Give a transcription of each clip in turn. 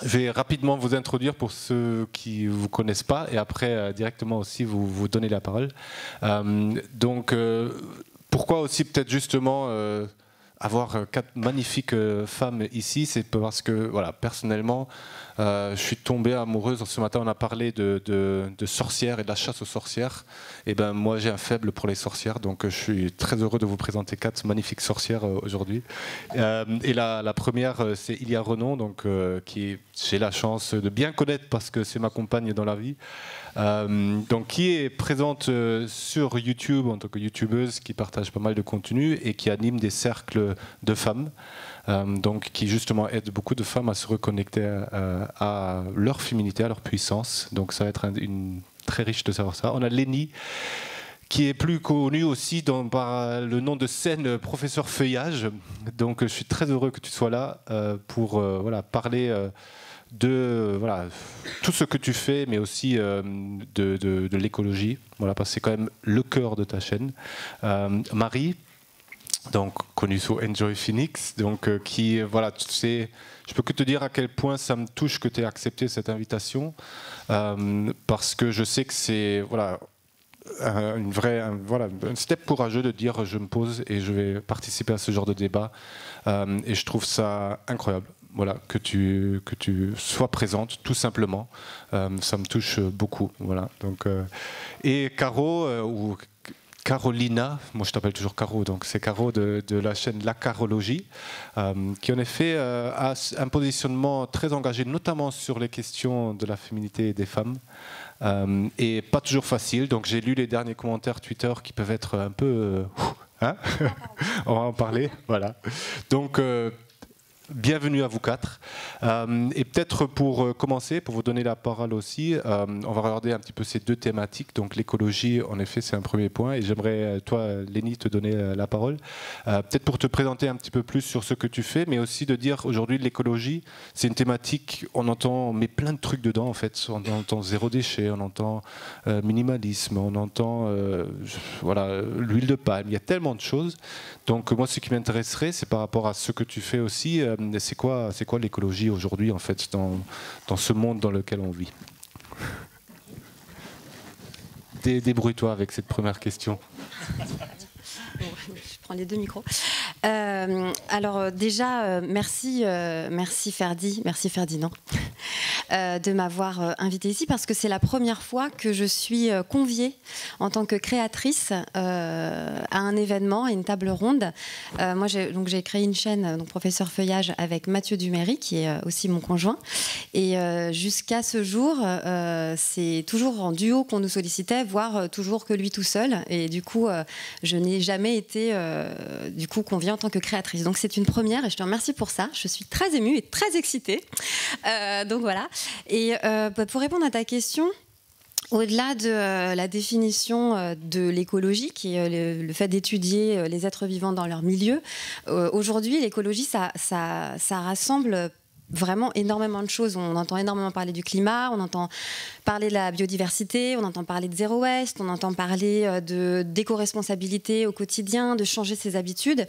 Je vais rapidement vous introduire pour ceux qui ne vous connaissent pas et après directement aussi vous donner la parole. Donc, pourquoi aussi peut-être justement avoir 4 magnifiques femmes ici, c'est parce que voilà, personnellement, je suis tombé amoureuse. Ce matin, on a parlé de sorcières et de la chasse aux sorcières. Et ben moi, j'ai un faible pour les sorcières, donc je suis très heureux de vous présenter 4 magnifiques sorcières aujourd'hui. Et la première, c'est Ilia Renon, donc qui j'ai la chance de bien connaître parce que c'est ma compagne dans la vie. Donc qui est présente sur YouTube en tant que youtubeuse, qui partage pas mal de contenu et qui anime des cercles de femmes, donc qui justement aide beaucoup de femmes à se reconnecter à leur féminité, à leur puissance. Donc ça va être très riche de savoir ça. On a Lénie, qui est plus connu aussi par le nom de scène Professeur Feuillage. Donc je suis très heureux que tu sois là pour voilà, parler de voilà, tout ce que tu fais, mais aussi de l'écologie, voilà, parce que c'est quand même le cœur de ta chaîne. Marie, donc connue sous Enjoy Phoenix, donc qui voilà, tu sais, je peux que te dire à quel point ça me touche que tu aies accepté cette invitation, parce que je sais que c'est voilà voilà, un step courageux de dire je me pose et je vais participer à ce genre de débat, et je trouve ça incroyable. Voilà, que tu sois présente, tout simplement. Ça me touche beaucoup. Voilà. Donc, et Caro, ou Carolina, moi je t'appelle toujours Caro, donc c'est Caro de la chaîne La Carologie, qui en effet a un positionnement très engagé, notamment sur les questions de la féminité et des femmes. Et pas toujours facile, donc j'ai lu les derniers commentaires Twitter qui peuvent être un peu... hein on va en parler, voilà. Donc... bienvenue à vous 4. Et peut-être pour commencer, pour vous donner la parole aussi, on va regarder un petit peu ces 2 thématiques. Donc l'écologie, en effet, c'est un premier point. Et j'aimerais, toi, Lénie, te donner la parole. Peut-être pour te présenter un petit peu plus sur ce que tu fais, mais aussi de dire aujourd'hui l'écologie, c'est une thématique, on met plein de trucs dedans en fait. On entend zéro déchet, on entend minimalisme, on entend voilà, l'huile de palme. Il y a tellement de choses. Donc moi, ce qui m'intéresserait, c'est par rapport à ce que tu fais aussi. C'est quoi l'écologie aujourd'hui en fait dans ce monde dans lequel on vit? Débrouille-toi avec cette première question. Je prends les 2 micros. Alors déjà, merci Ferdinand de m'avoir invitée ici, parce que c'est la première fois que je suis conviée en tant que créatrice à un événement, à une table ronde. Moi, j'ai créé une chaîne, donc Professeur Feuillage, avec Mathieu Duméry, qui est aussi mon conjoint. Et jusqu'à ce jour, c'est toujours en duo qu'on nous sollicitait, voire toujours que lui tout seul. Et du coup, je n'ai jamais été du coup conviée en tant que créatrice. Donc c'est une première et je te remercie pour ça. Je suis très émue et très excitée. Donc voilà. Et pour répondre à ta question, au-delà de la définition de l'écologie, qui est le fait d'étudier les êtres vivants dans leur milieu, aujourd'hui l'écologie ça rassemble vraiment énormément de choses. On entend énormément parler du climat, on entend parler de la biodiversité, on entend parler de zéro waste, on entend parler d'éco-responsabilité au quotidien, de changer ses habitudes.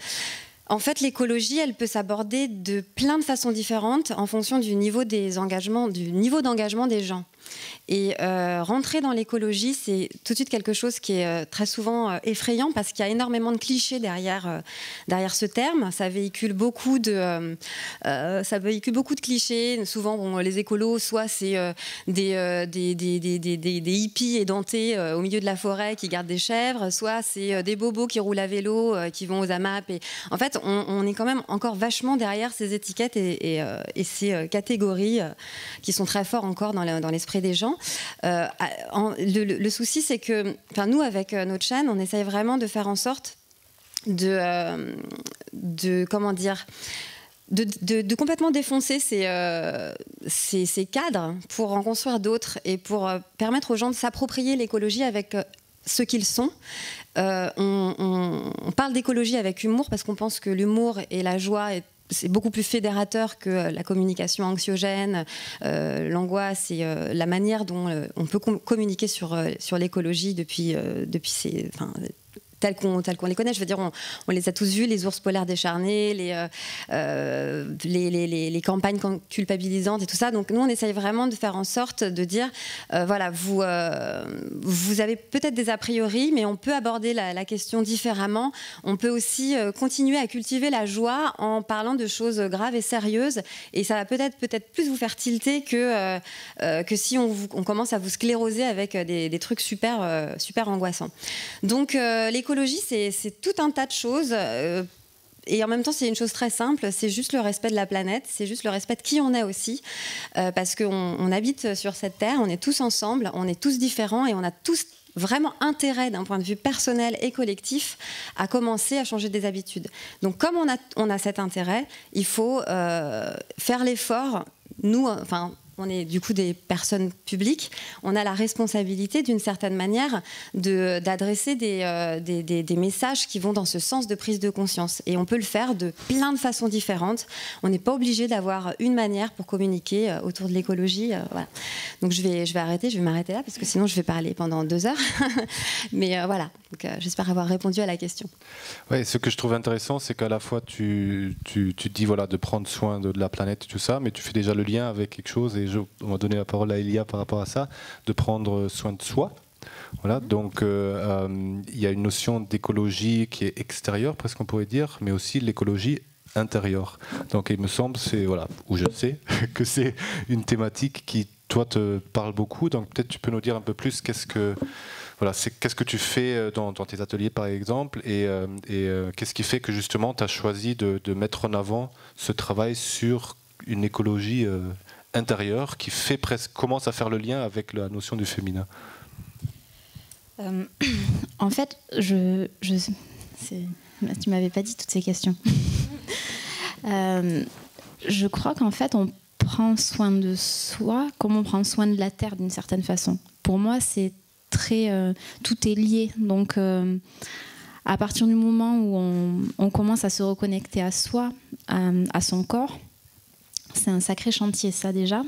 En fait, l'écologie, elle peut s'aborder de plein de façons différentes en fonction du niveau d'engagement des gens. Et rentrer dans l'écologie, c'est tout de suite quelque chose qui est très souvent effrayant, parce qu'il y a énormément de clichés derrière ce terme. Ça véhicule beaucoup de clichés. Souvent, bon, les écolos, soit c'est des hippies édentés au milieu de la forêt qui gardent des chèvres, soit c'est des bobos qui roulent à vélo, qui vont aux AMAP. Et en fait, on est quand même encore vachement derrière ces étiquettes et ces catégories qui sont très fortes encore dans l'esprit des gens. Le souci, c'est que nous, avec notre chaîne, on essaye vraiment de faire en sorte de complètement défoncer ces cadres pour en construire d'autres et pour permettre aux gens de s'approprier l'écologie avec ce qu'ils sont. On parle d'écologie avec humour, parce qu'on pense que l'humour et la joie c'est beaucoup plus fédérateur que la communication anxiogène, l'angoisse et la manière dont on peut communiquer sur l'écologie depuis tels qu'on les connaît. Je veux dire, on les a tous vus, les ours polaires décharnés, les campagnes culpabilisantes et tout ça. Donc nous, on essaye vraiment de faire en sorte de dire, voilà, vous avez peut-être des a priori, mais on peut aborder la question différemment. On peut aussi continuer à cultiver la joie en parlant de choses graves et sérieuses. Et ça va peut-être plus vous faire tilter que si on commence à vous scléroser avec des trucs super angoissants. Donc l'écologie, c'est tout un tas de choses. Et en même temps, c'est une chose très simple, c'est juste le respect de la planète, c'est juste le respect de qui on est aussi, parce qu'on habite sur cette terre, on est tous ensemble, on est tous différents et on a tous vraiment intérêt d'un point de vue personnel et collectif à commencer à changer des habitudes. Donc comme on a cet intérêt, il faut faire l'effort, nous, enfin... On est du coup des personnes publiques, on a la responsabilité d'une certaine manière d'adresser des messages qui vont dans ce sens de prise de conscience. Et on peut le faire de plein de façons différentes. On n'est pas obligé d'avoir une manière pour communiquer autour de l'écologie. Voilà. Donc je vais m'arrêter là parce que sinon je vais parler pendant 2 heures. Mais voilà, j'espère avoir répondu à la question. Ouais, ce que je trouve intéressant, c'est qu'à la fois tu dis voilà, de prendre soin de la planète et tout ça, mais tu fais déjà le lien avec quelque chose. Et on va donner la parole à Elia par rapport à ça, de prendre soin de soi. Voilà, donc il y a une notion d'écologie qui est extérieure, presque on pourrait dire, mais aussi l'écologie intérieure. Donc il me semble, ou je sais, que c'est une thématique qui, toi, te parle beaucoup. Donc peut-être tu peux nous dire un peu plus qu'est-ce que tu fais dans tes ateliers, par exemple, et qu'est-ce qui fait que justement tu as choisi de mettre en avant ce travail sur une écologie intérieure qui commence à faire le lien avec la notion du féminin. En fait, tu m'avais pas dit toutes ces questions. Je crois qu'en fait, on prend soin de soi comme on prend soin de la terre d'une certaine façon. Pour moi, c'est tout est lié. Donc, à partir du moment où on commence à se reconnecter à soi, à son corps, c'est un sacré chantier, ça déjà.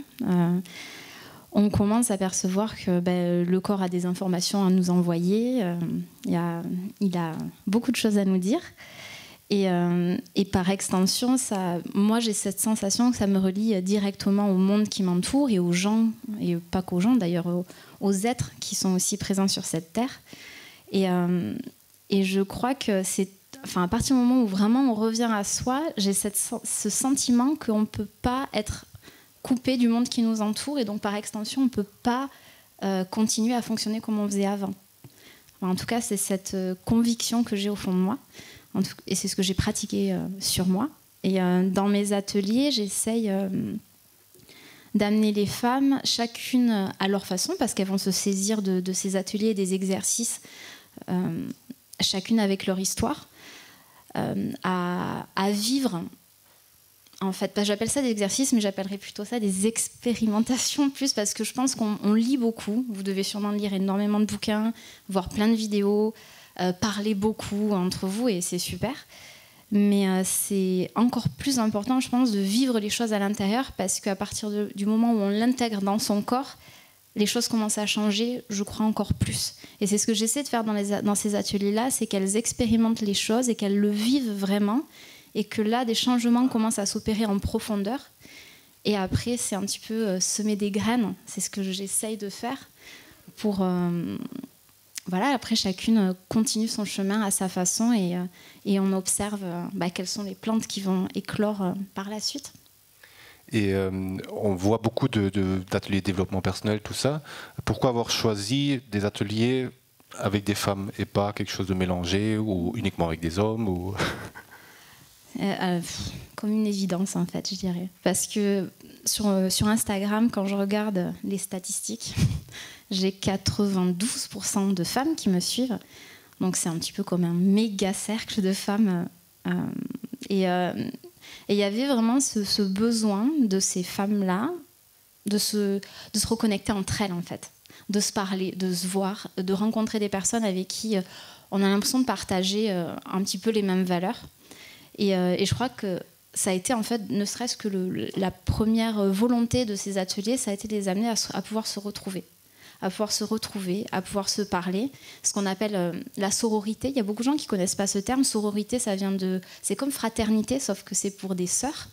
On commence à percevoir que le corps a des informations à nous envoyer. Il a beaucoup de choses à nous dire. Et par extension, moi j'ai cette sensation que ça me relie directement au monde qui m'entoure et aux gens, et pas qu'aux gens d'ailleurs, aux êtres qui sont aussi présents sur cette terre. Et je crois que à partir du moment où vraiment on revient à soi, j'ai ce sentiment qu'on ne peut pas être coupé du monde qui nous entoure et donc par extension on ne peut pas continuer à fonctionner comme on faisait avant. En tout cas, c'est cette conviction que j'ai au fond de moi et c'est ce que j'ai pratiqué sur moi. Et dans mes ateliers, j'essaye d'amener les femmes, chacune à leur façon, parce qu'elles vont se saisir de ces ateliers et des exercices, chacune avec leur histoire, à vivre. En fait, j'appelle ça des exercices, mais j'appellerais plutôt ça des expérimentations plus, parce que je pense qu'on lit beaucoup. Vous devez sûrement lire énormément de bouquins, voir plein de vidéos, parler beaucoup entre vous, et c'est super. Mais c'est encore plus important, je pense, de vivre les choses à l'intérieur, parce qu'à partir du moment où on l'intègre dans son corps, les choses commencent à changer, je crois, encore plus. Et c'est ce que j'essaie de faire dans ces ateliers-là, c'est qu'elles expérimentent les choses et qu'elles le vivent vraiment, et que là, des changements commencent à s'opérer en profondeur. Et après, c'est un petit peu semer des graines. C'est ce que j'essaye de faire pour... voilà, après, chacune continue son chemin à sa façon et on observe quelles sont les plantes qui vont éclore par la suite. Et on voit beaucoup d'ateliers de développement personnel, tout ça. Pourquoi avoir choisi des ateliers avec des femmes et pas quelque chose de mélangé ou uniquement avec des hommes ou... Comme une évidence, en fait, je dirais. Parce que sur Instagram, quand je regarde les statistiques, j'ai 92% de femmes qui me suivent. Donc c'est un petit peu comme un méga cercle de femmes. Et il y avait vraiment ce besoin de ces femmes-là de se reconnecter entre elles, en fait. De se parler, de se voir, de rencontrer des personnes avec qui on a l'impression de partager un petit peu les mêmes valeurs. Et je crois que ça a été, en fait, ne serait-ce que la première volonté de ces ateliers, ça a été de les amener à pouvoir se retrouver, à pouvoir se retrouver, à pouvoir se parler, ce qu'on appelle la sororité. Il y a beaucoup de gens qui ne connaissent pas ce terme. Sororité, c'est comme fraternité, sauf que c'est pour des sœurs,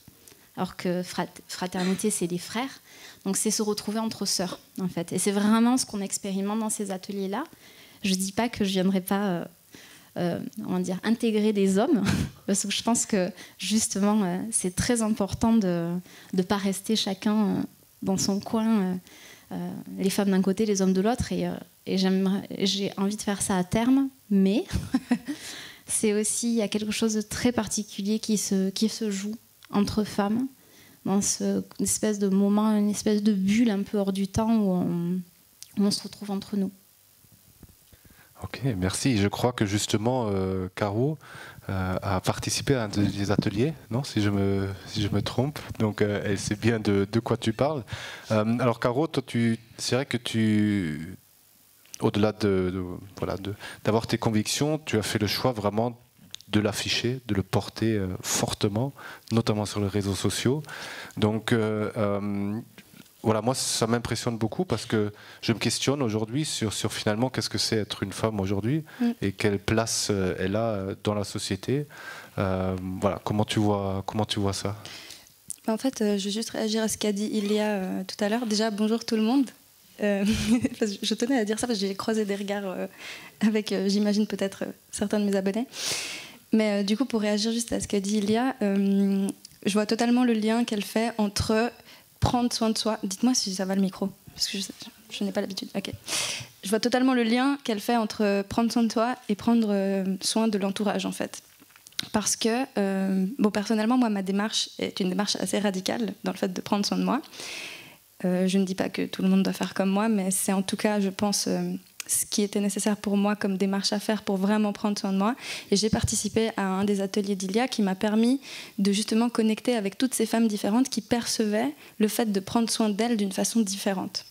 alors que fraternité, c'est les frères. Donc c'est se retrouver entre sœurs, en fait. Et c'est vraiment ce qu'on expérimente dans ces ateliers-là. Je ne dis pas que je ne viendrai pas intégrer des hommes, parce que je pense que justement, c'est très important de ne pas rester chacun dans son coin, les femmes d'un côté, les hommes de l'autre. Et j'ai envie de faire ça à terme, mais c'est aussi, il y a quelque chose de très particulier qui se joue entre femmes, dans une espèce de moment, une espèce de bulle un peu hors du temps où on se retrouve entre nous. Ok, merci. Je crois que justement, Caro a participé à un des ateliers, non, si je me trompe. Donc, elle sait bien de quoi tu parles. Alors, Caro, toi, c'est vrai que au-delà d'avoir tes convictions, tu as fait le choix vraiment de l'afficher, de le porter fortement, notamment sur les réseaux sociaux. Donc, voilà, moi, ça m'impressionne beaucoup parce que je me questionne aujourd'hui sur finalement qu'est-ce que c'est être une femme aujourd'hui et quelle place elle a dans la société. Voilà, comment tu vois ça? En fait, je vais juste réagir à ce qu'a dit Ilia tout à l'heure. Déjà, bonjour tout le monde. Je tenais à dire ça parce que j'ai croisé des regards avec, j'imagine, peut-être certains de mes abonnés. Mais du coup, pour réagir juste à ce qu'a dit Ilia, je vois totalement le lien qu'elle fait entre prendre soin de soi. Dites-moi si ça va le micro, parce que je n'ai pas l'habitude. Ok. Je vois totalement le lien qu'elle fait entre prendre soin de soi et prendre soin de l'entourage, en fait. Parce que, personnellement, moi, ma démarche est une démarche assez radicale dans le fait de prendre soin de moi. Je ne dis pas que tout le monde doit faire comme moi, mais c'est en tout cas, je pense, ce qui était nécessaire pour moi comme démarche à faire pour vraiment prendre soin de moi. Et j'ai participé à un des ateliers d'Ilia qui m'a permis de justement connecter avec toutes ces femmes différentes qui percevaient le fait de prendre soin d'elles d'une façon différente.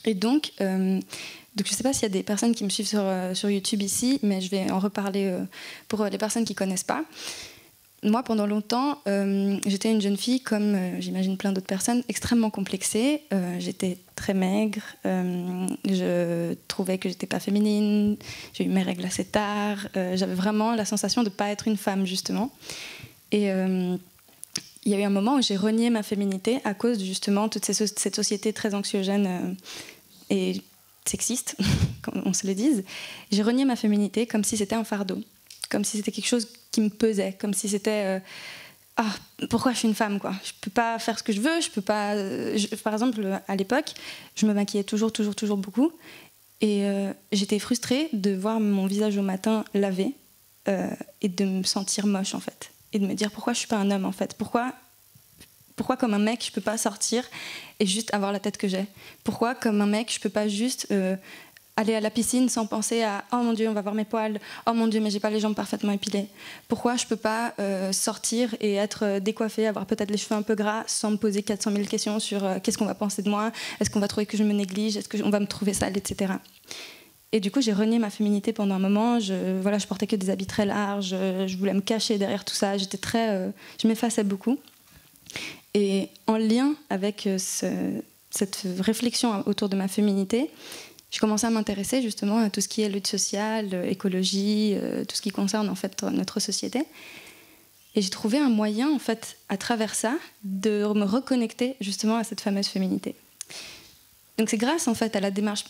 Et donc je ne sais pas s'il y a des personnes qui me suivent sur YouTube ici, mais je vais en reparler pour les personnes qui ne connaissent pas. Moi, pendant longtemps, j'étais une jeune fille, comme j'imagine plein d'autres personnes, extrêmement complexée. J'étais très maigre, je trouvais que j'étais pas féminine, j'ai eu mes règles assez tard, j'avais vraiment la sensation de ne pas être une femme, justement. Et il y a eu un moment où j'ai renié ma féminité à cause de justement toute cette société très anxiogène et sexiste, comme on se le dise. J'ai renié ma féminité comme si c'était un fardeau, comme si c'était quelque chose qui me pesait, comme si c'était pourquoi je suis une femme, quoi. Je peux pas faire ce que je veux, je peux pas. Par exemple, à l'époque, je me maquillais toujours beaucoup, et j'étais frustrée de voir mon visage au matin lavé et de me sentir moche, en fait, et de me dire pourquoi je suis pas un homme, en fait. Pourquoi comme un mec je peux pas sortir et juste avoir la tête que j'ai? Pourquoi comme un mec je peux pas juste aller à la piscine sans penser à « Oh mon Dieu, on va voir mes poils. Oh mon Dieu, mais j'ai pas les jambes parfaitement épilées. » Pourquoi je peux pas sortir et être décoiffée, avoir peut-être les cheveux un peu gras sans me poser 400 000 questions sur qu'est-ce qu'on va penser de moi? Est-ce qu'on va trouver que je me néglige? Est-ce qu'on va me trouver sale, etc. Et du coup, j'ai renié ma féminité pendant un moment. Je portais que des habits très larges. Je voulais me cacher derrière tout ça. Je m'effaçais beaucoup. Et en lien avec cette réflexion autour de ma féminité, j'ai commencé à m'intéresser justement à tout ce qui est lutte sociale, écologie, tout ce qui concerne en fait notre société. Et j'ai trouvé un moyen en fait, à travers ça, de me reconnecter justement à cette fameuse féminité. Donc c'est grâce en fait à la démarche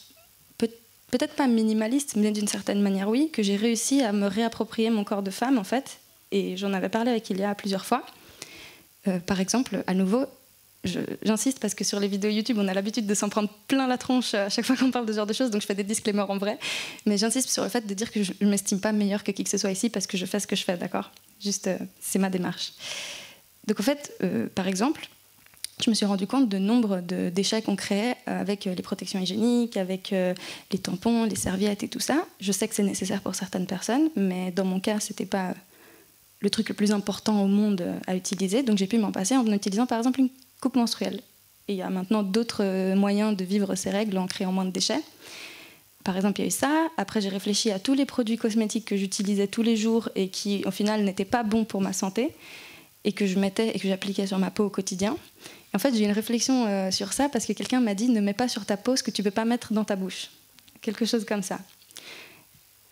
peut-être pas minimaliste, mais d'une certaine manière oui, que j'ai réussi à me réapproprier mon corps de femme en fait. Et j'en avais parlé avec Ilia plusieurs fois. Par exemple, à nouveau, j'insiste parce que sur les vidéos YouTube, on a l'habitude de s'en prendre plein la tronche à chaque fois qu'on parle de ce genre de choses, donc je fais des disclaimers en vrai. Mais j'insiste sur le fait de dire que je ne m'estime pas meilleure que qui que ce soit ici parce que je fais ce que je fais, d'accord? Juste, c'est ma démarche. Donc en fait, par exemple, je me suis rendu compte de nombre de déchets qu'on créait avec les protections hygiéniques, avec les tampons, les serviettes et tout ça. Je sais que c'est nécessaire pour certaines personnes, mais dans mon cas, c'était pas le truc le plus important au monde à utiliser. Donc j'ai pu m'en passer en utilisant par exemple une coupe menstruelle. Et il y a maintenant d'autres moyens de vivre ces règles en créant moins de déchets. Par exemple, il y a eu ça. Après, j'ai réfléchi à tous les produits cosmétiques que j'utilisais tous les jours et qui, au final, n'étaient pas bons pour ma santé et que je mettais et que j'appliquais sur ma peau au quotidien. En fait, j'ai eu une réflexion sur ça parce que quelqu'un m'a dit ne mets pas sur ta peau ce que tu ne peux pas mettre dans ta bouche. Quelque chose comme ça.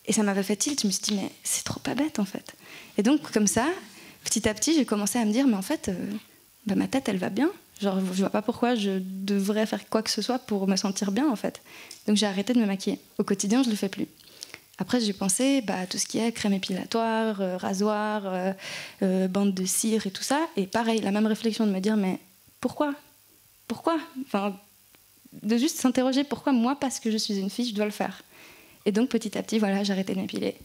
Et ça m'avait fait tilt. Je me suis dit, mais c'est trop pas bête en fait. Et donc, comme ça, petit à petit, j'ai commencé à me dire, mais en fait, ma tête, elle va bien. Genre, je vois pas pourquoi je devrais faire quoi que ce soit pour me sentir bien en fait. Donc, j'ai arrêté de me maquiller. Au quotidien, je le fais plus. Après, j'ai pensé à tout ce qui est crème épilatoire, rasoir, bande de cire et tout ça. Et pareil, la même réflexion de me dire, mais pourquoi enfin, de juste s'interroger pourquoi moi, parce que je suis une fille, je dois le faire. Et donc, petit à petit, voilà, j'ai arrêté de m'épiler.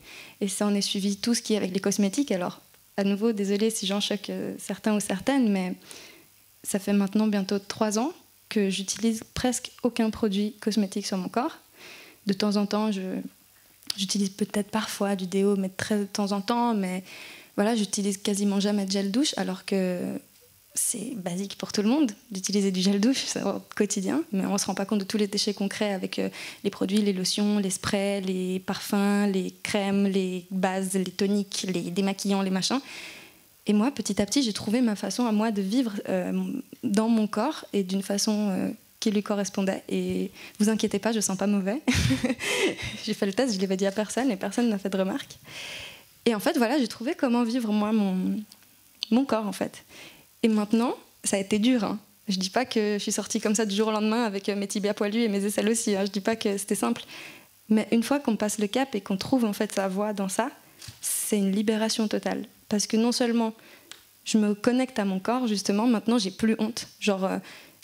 Et ça en est suivi tout ce qui est avec les cosmétiques. Alors, à nouveau, désolée si j'en choque certains ou certaines, mais ça fait maintenant bientôt 3 ans que j'utilise presque aucun produit cosmétique sur mon corps. De temps en temps, j'utilise peut-être parfois du déo, mais très de temps en temps. Mais voilà, j'utilise quasiment jamais de gel douche, alors que c'est basique pour tout le monde d'utiliser du gel douche au quotidien, mais on ne se rend pas compte de tous les déchets qu'on crée avec les produits, les lotions, les sprays, les parfums, les crèmes, les bases, les toniques, les démaquillants, les machins. Et moi, petit à petit, j'ai trouvé ma façon à moi de vivre dans mon corps et d'une façon qui lui correspondait. Et vous inquiétez pas, je sens pas mauvais. J'ai fait le test, je l'avais dit à personne et personne n'a fait de remarque. Et en fait, voilà, j'ai trouvé comment vivre moi mon corps en fait. Et maintenant, ça a été dur. Hein. Je dis pas que je suis sortie comme ça du jour au lendemain avec mes tibias poilus et mes aisselles aussi. Hein. Je dis pas que c'était simple. Mais une fois qu'on passe le cap et qu'on trouve en fait sa voie dans ça, c'est une libération totale. Parce que non seulement je me connecte à mon corps, justement, maintenant j'ai plus honte. Genre,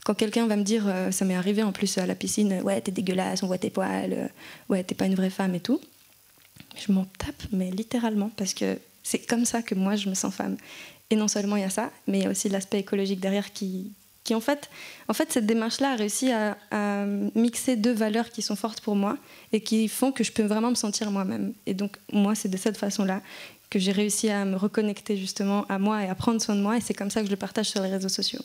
quand quelqu'un va me dire, ça m'est arrivé en plus à la piscine, ouais, t'es dégueulasse, on voit tes poils, ouais, t'es pas une vraie femme et tout. Je m'en tape, mais littéralement, parce que c'est comme ça que moi je me sens femme. Et non seulement il y a ça, mais il y a aussi l'aspect écologique derrière qui en fait, cette démarche-là a réussi à mixer 2 valeurs qui sont fortes pour moi et qui font que je peux vraiment me sentir moi-même. Et donc, moi, c'est de cette façon-là que j'ai réussi à me reconnecter justement à moi et à prendre soin de moi. Et c'est comme ça que je le partage sur les réseaux sociaux.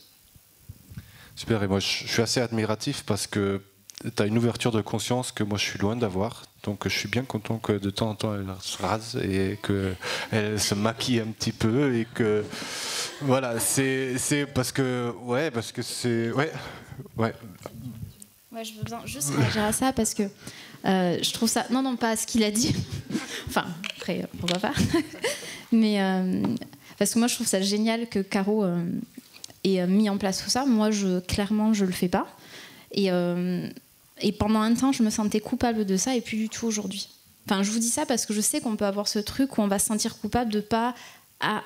Super, et moi, je suis assez admiratif parce que tu as une ouverture de conscience que moi, je suis loin d'avoir. Donc je suis bien content que de temps en temps elle se rase et qu'elle se maquille un petit peu et que voilà, c'est parce que c'est ouais. Ouais, je veux bien juste réagir à ça parce que je trouve ça non pas à ce qu'il a dit. Enfin après pourquoi pas. Mais parce que moi je trouve ça génial que Caro ait mis en place tout ça. Moi clairement je le fais pas et pendant un temps, je me sentais coupable de ça et plus du tout aujourd'hui. Enfin, je vous dis ça parce que je sais qu'on peut avoir ce truc où on va se sentir coupable de pas en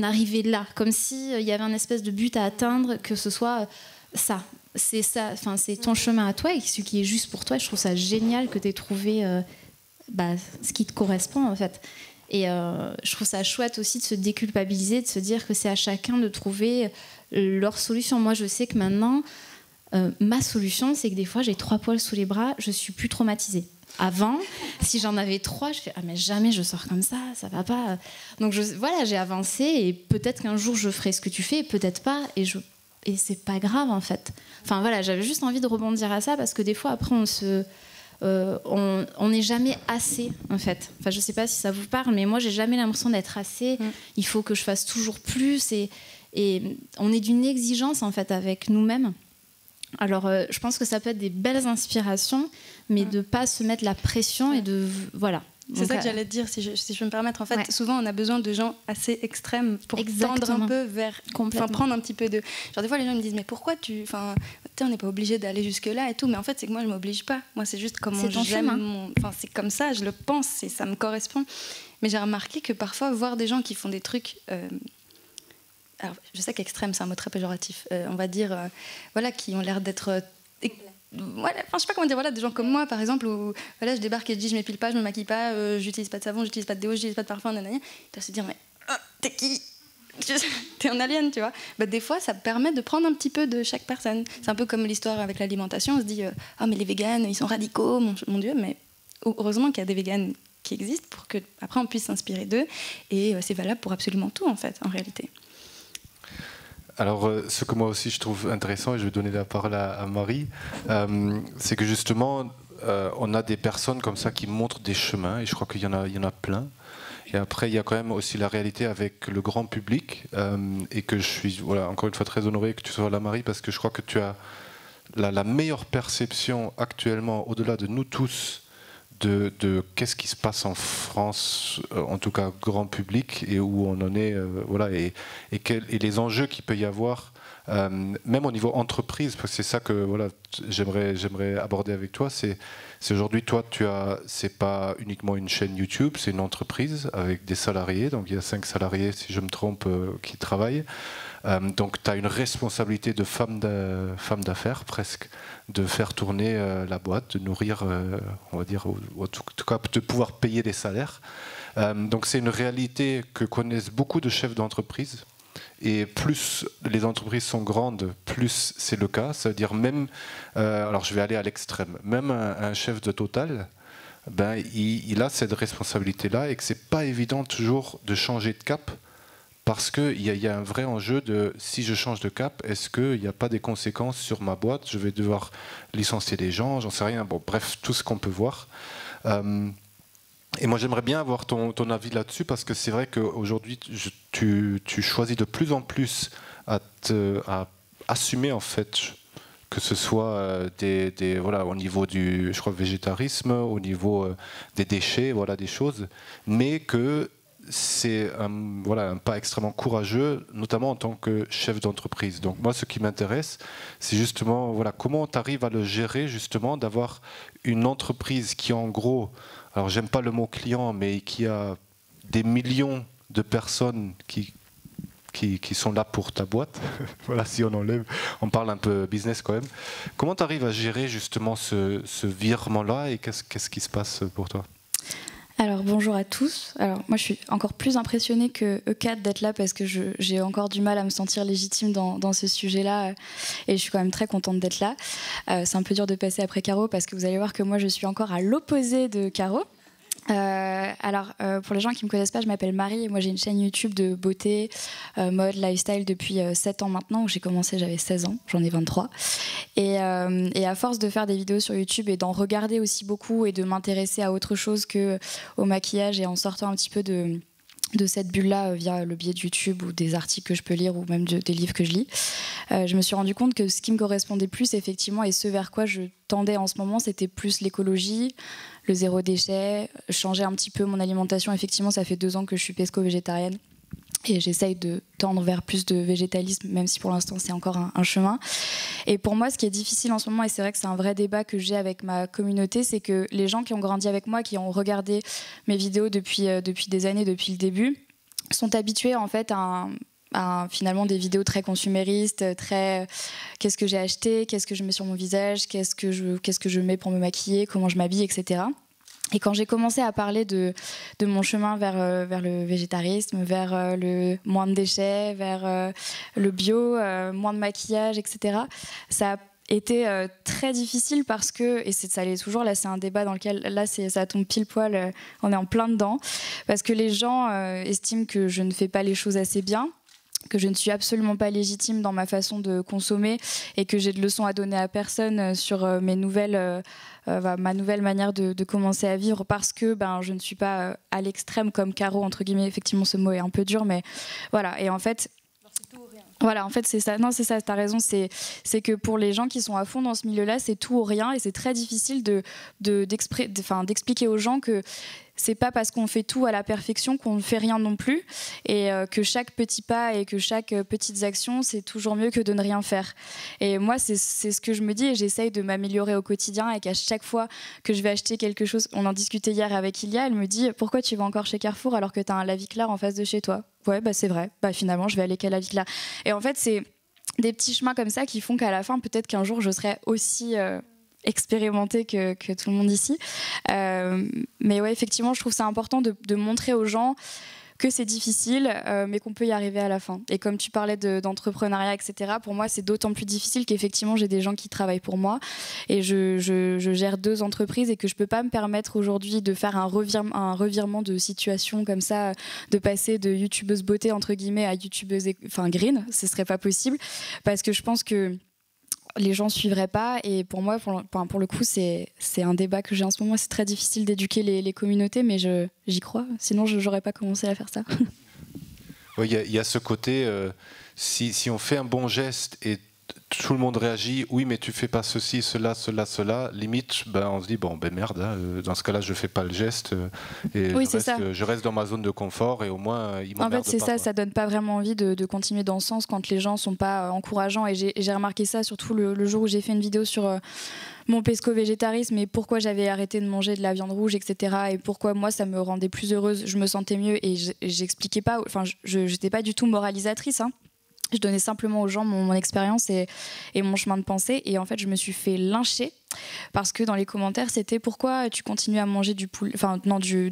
arriver là, comme s'il y avait un espèce de but à atteindre, que ce soit ça. C'est ça, enfin, c'est ton chemin à toi et ce qui est juste pour toi. Je trouve ça génial que tu aies trouvé ce qui te correspond en fait. Et je trouve ça chouette aussi de se déculpabiliser, de se dire que c'est à chacun de trouver leur solution. Moi, je sais que maintenant, ma solution, c'est que des fois, j'ai 3 poils sous les bras, je suis plus traumatisée. Avant, si j'en avais 3, je fais mais jamais je sors comme ça va pas. Donc voilà, j'ai avancé et peut-être qu'un jour je ferai ce que tu fais, peut-être pas, et c'est pas grave en fait. Enfin voilà, j'avais juste envie de rebondir à ça parce que des fois après on n'est jamais assez en fait. Enfin je sais pas si ça vous parle, mais moi j'ai jamais l'impression d'être assez. Il faut que je fasse toujours plus et on est d'une exigence en fait avec nous-mêmes. Alors, je pense que ça peut être des belles inspirations, mais de ne pas se mettre la pression et de... Voilà. C'est ça que j'allais te dire, si je peux me permettre. En fait, souvent, on a besoin de gens assez extrêmes pour tendre un peu vers... Enfin, prendre un petit peu de... Genre, des fois, les gens me disent, mais pourquoi tu... Enfin, on n'est pas obligé d'aller jusque-là et tout. Mais en fait, c'est que moi, je ne m'oblige pas. Moi, c'est juste comment j'aime... Enfin, c'est comme ça, je le pense et ça me correspond. Mais j'ai remarqué que parfois, voir des gens qui font des trucs... Alors, je sais qu'extrême, c'est un mot très péjoratif. On va dire, voilà, qui ont l'air d'être... voilà, enfin, je sais pas comment dire, voilà, des gens comme moi, par exemple, où voilà, je débarque et je dis, je m'épile pas, je me maquille pas, j'utilise pas de savon, j'utilise pas de déo, j'utilise pas de parfum, nanana. Tu vas se dire, mais t'es qui? T'es un alien, tu vois. Des fois, ça permet de prendre un petit peu de chaque personne. C'est un peu comme l'histoire avec l'alimentation. On se dit, mais les véganes, ils sont radicaux, mon Dieu, mais heureusement qu'il y a des véganes qui existent pour qu'après on puisse s'inspirer d'eux. Et c'est valable pour absolument tout, en fait, en réalité. Alors, ce que moi aussi je trouve intéressant, et je vais donner la parole à Marie, c'est que justement, on a des personnes comme ça qui montrent des chemins, et je crois qu'il y en a plein. Et après, il y a quand même aussi la réalité avec le grand public. Et que je suis, voilà, encore une fois, très honoré que tu sois là, Marie, parce que je crois que tu as la meilleure perception actuellement, au-delà de nous tous, de qu'est-ce qui se passe en France, en tout cas grand public, et où on en est, voilà, et les enjeux qu'il peut y avoir, même au niveau entreprise, parce que c'est ça que voilà, j'aimerais aborder avec toi. C'est aujourd'hui, toi, c'est pas uniquement une chaîne YouTube, c'est une entreprise avec des salariés, donc il y a 5 salariés, si je me trompe, qui travaillent. Donc tu as une responsabilité de femme d'affaires presque, de faire tourner la boîte, de nourrir, on va dire, en tout cas de pouvoir payer les salaires. Donc c'est une réalité que connaissent beaucoup de chefs d'entreprise. Et plus les entreprises sont grandes, plus c'est le cas. Ça veut dire même, alors je vais aller à l'extrême, même un chef de Total, ben, il a cette responsabilité-là et que c'est pas évident toujours de changer de cap. Parce qu'il y a un vrai enjeu de si je change de cap, est-ce qu'il n'y a pas des conséquences sur ma boîte? Je vais devoir licencier des gens, j'en sais rien. Bon, bref, tout ce qu'on peut voir. Et moi, j'aimerais bien avoir ton avis là-dessus, parce que c'est vrai qu'aujourd'hui, tu choisis de plus en plus à assumer, en fait, que ce soit voilà, au niveau du, je crois, végétarisme, au niveau des déchets, voilà, des choses, mais que c'est voilà, un pas extrêmement courageux, notamment en tant que chef d'entreprise. Donc moi, ce qui m'intéresse, c'est justement voilà, comment tu arrives à le gérer, justement, d'avoir une entreprise qui, en gros, alors j'aime pas le mot client, mais qui a des millions de personnes qui sont là pour ta boîte. Voilà, si on enlève, on parle un peu business quand même. Comment tu arrives à gérer justement ce virement-là, et qu'est-ce qui se passe pour toi? Alors bonjour à tous. Alors moi je suis encore plus impressionnée que E4 d'être là, parce que j'ai encore du mal à me sentir légitime dans ce sujet-là, et je suis quand même très contente d'être là. C'est un peu dur de passer après Caro, parce que vous allez voir que moi je suis encore à l'opposé de Caro. Pour les gens qui ne me connaissent pas, je m'appelle Marie et moi j'ai une chaîne YouTube de beauté, mode, lifestyle depuis 7 ans maintenant. Où j'ai commencé, j'avais 16 ans, j'en ai 23. Et à force de faire des vidéos sur YouTube et d'en regarder aussi beaucoup et de m'intéresser à autre chose qu'au maquillage, et en sortant un petit peu de cette bulle-là via le biais de YouTube ou des articles que je peux lire ou même des livres que je lis, je me suis rendu compte que ce qui me correspondait plus, effectivement, et ce vers quoi je tendais en ce moment, c'était plus l'écologie, le zéro déchet, changer un petit peu mon alimentation. Effectivement, ça fait 2 ans que je suis pesco-végétarienne et j'essaye de tendre vers plus de végétalisme, même si pour l'instant c'est encore un chemin. Et pour moi, ce qui est difficile en ce moment, et c'est vrai que c'est un vrai débat que j'ai avec ma communauté, c'est que les gens qui ont grandi avec moi, qui ont regardé mes vidéos depuis des années, depuis le début, sont habitués en fait à finalement des vidéos très consuméristes, très qu'est-ce que j'ai acheté, qu'est-ce que je mets sur mon visage, qu'est-ce que je mets pour me maquiller, comment je m'habille, etc. Et quand j'ai commencé à parler de mon chemin vers le végétarisme, vers le moins de déchets, vers le bio, moins de maquillage, etc., ça a été très difficile, parce que, et ça l'est toujours, là c'est un débat dans lequel, là ça tombe pile poil, on est en plein dedans, parce que les gens estiment que je ne fais pas les choses assez bien, que je ne suis absolument pas légitime dans ma façon de consommer, et que j'ai de leçons à donner à personne sur ma nouvelle manière de commencer à vivre, parce que je ne suis pas à l'extrême comme Caro, entre guillemets. Effectivement, ce mot est un peu dur, mais voilà. Et en fait, voilà, en fait, c'est ça. Non, c'est ça, t'as raison. C'est que pour les gens qui sont à fond dans ce milieu-là, c'est tout ou rien, et c'est très difficile d'expliquer aux gens que c'est pas parce qu'on fait tout à la perfection qu'on ne fait rien non plus, et que chaque petit pas et que chaque petite action, c'est toujours mieux que de ne rien faire. Et moi, c'est ce que je me dis, et j'essaye de m'améliorer au quotidien, et qu'à chaque fois que je vais acheter quelque chose, on en discutait hier avec Ilia, elle me dit « Pourquoi tu vas encore chez Carrefour alors que tu as un Laviclar en face de chez toi ?» Ouais, c'est vrai. Finalement, je vais aller qu'à Laviclar. Et en fait, c'est des petits chemins comme ça qui font qu'à la fin, peut-être qu'un jour, je serai aussi expérimentée que tout le monde ici. Mais ouais, effectivement, je trouve ça important de montrer aux gens que c'est difficile, mais qu'on peut y arriver à la fin. Et comme tu parlais d'entrepreneuriat, etc., pour moi, c'est d'autant plus difficile qu'effectivement, j'ai des gens qui travaillent pour moi, et je gère 2 entreprises, et que je peux pas me permettre aujourd'hui de faire un revirement de situation comme ça, de passer de youtubeuse beauté, entre guillemets, à youtubeuse green. Ce serait pas possible, parce que je pense que les gens suivraient pas. Et pour moi, pour le coup, c'est un débat que j'ai en ce moment. C'est très difficile d'éduquer les communautés, mais j'y crois. Sinon, je n'aurais pas commencé à faire ça. Oui, il y a ce côté, si on fait un bon geste et tout le monde réagit, oui, mais tu fais pas ceci, cela, limite, on se dit, merde, hein, dans ce cas-là, je fais pas le geste, et oui, je reste dans ma zone de confort, et au moins, ils m'emmerdent pas. En fait, c'est ça donne pas vraiment envie de continuer dans ce sens quand les gens sont pas encourageants, et j'ai remarqué ça surtout le jour où j'ai fait une vidéo sur mon pesco-végétarisme et pourquoi j'avais arrêté de manger de la viande rouge, etc. Et pourquoi moi, ça me rendait plus heureuse, je me sentais mieux, et j'expliquais pas, enfin, je n'étais pas du tout moralisatrice, hein. Je donnais simplement aux gens mon expérience et mon chemin de pensée. Et en fait, je me suis fait lyncher parce que dans les commentaires, c'était pourquoi tu continues à manger du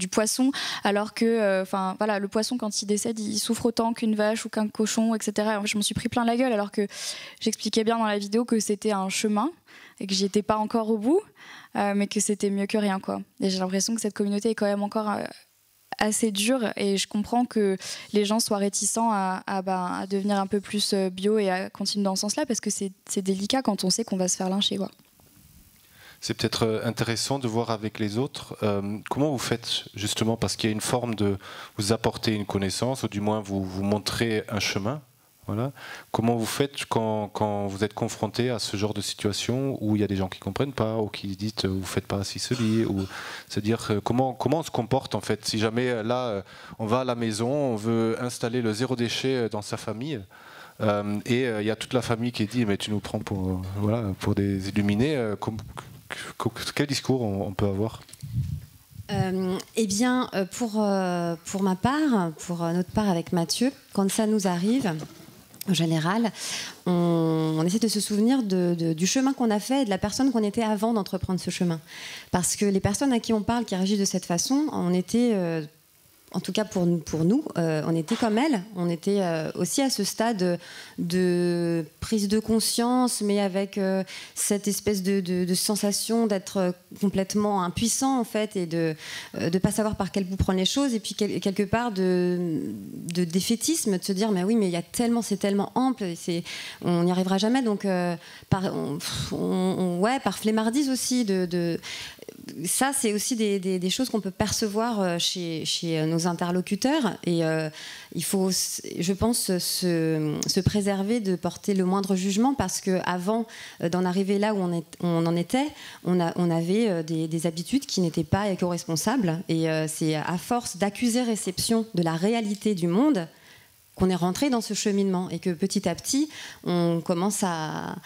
poisson alors que, voilà, le poisson quand il décède, il souffre autant qu'une vache ou qu'un cochon, etc. En fait, je me suis pris plein la gueule alors que j'expliquais bien dans la vidéo que c'était un chemin et que j'y étais pas encore au bout, mais que c'était mieux que rien, quoi. Et j'ai l'impression que cette communauté est quand même encore assez dur, et je comprends que les gens soient réticents à devenir un peu plus bio et à continuer dans ce sens-là, parce que c'est délicat quand on sait qu'on va se faire lyncher, quoi. C'est peut-être intéressant de voir avec les autres comment vous faites, justement, parce qu'il y a une forme de vous apporter une connaissance, ou du moins vous montrer un chemin. Voilà. Comment vous faites quand vous êtes confronté à ce genre de situation où il y a des gens qui ne comprennent pas, ou qui disent vous ne faites pas ci, cela, ou c'est-à-dire comment on se comporte en fait, si jamais là on va à la maison, on veut installer le zéro déchet dans sa famille, et il y a toute la famille qui dit mais tu nous prends pour des illuminés, quel discours on peut avoir? Eh bien, pour ma part, pour notre part avec Mathieu, quand ça nous arrive, en général, on essaie de se souvenir du chemin qu'on a fait et de la personne qu'on était avant d'entreprendre ce chemin. Parce que les personnes à qui on parle, qui réagissent de cette façon, on était... en tout cas pour nous, on était comme elle. On était aussi à ce stade de prise de conscience, mais avec cette espèce de sensation d'être complètement impuissant en fait, et de ne pas savoir par quel bout prendre les choses, et puis quelque part de défaitisme, de se dire mais oui, mais c'est tellement ample, on n'y arrivera jamais, donc par flemmardise aussi ça, c'est aussi des choses qu'on peut percevoir chez nos interlocuteurs, et il faut, je pense, se préserver de porter le moindre jugement, parce qu'avant d'en arriver là où on en était, on avait des habitudes qui n'étaient pas éco-responsables, et c'est à force d'accuser-réception de la réalité du monde qu'on est rentré dans ce cheminement, et que petit à petit, on commence à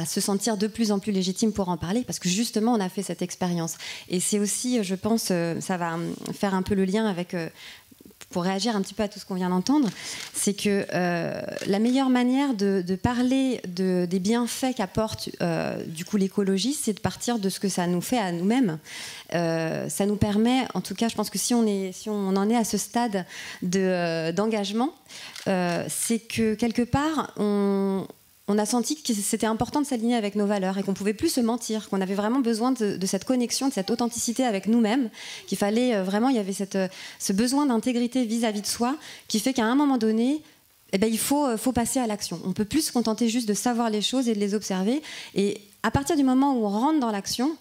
se sentir de plus en plus légitime pour en parler, parce que justement, on a fait cette expérience. Et c'est aussi, je pense, ça va faire un peu le lien avec... pour réagir un petit peu à tout ce qu'on vient d'entendre, c'est que la meilleure manière de parler des bienfaits qu'apporte du coup l'écologie, c'est de partir de ce que ça nous fait à nous-mêmes. Ça nous permet, en tout cas, je pense que si on en est à ce stade d'engagement, c'est que quelque part, on a senti que c'était important de s'aligner avec nos valeurs, et qu'on ne pouvait plus se mentir, qu'on avait vraiment besoin de cette connexion, de cette authenticité avec nous-mêmes, qu'il fallait vraiment, il y avait ce besoin d'intégrité vis-à-vis de soi, qui fait qu'à un moment donné, il faut passer à l'action. On ne peut plus se contenter juste de savoir les choses et de les observer, et à partir du moment où on rentre dans l'action,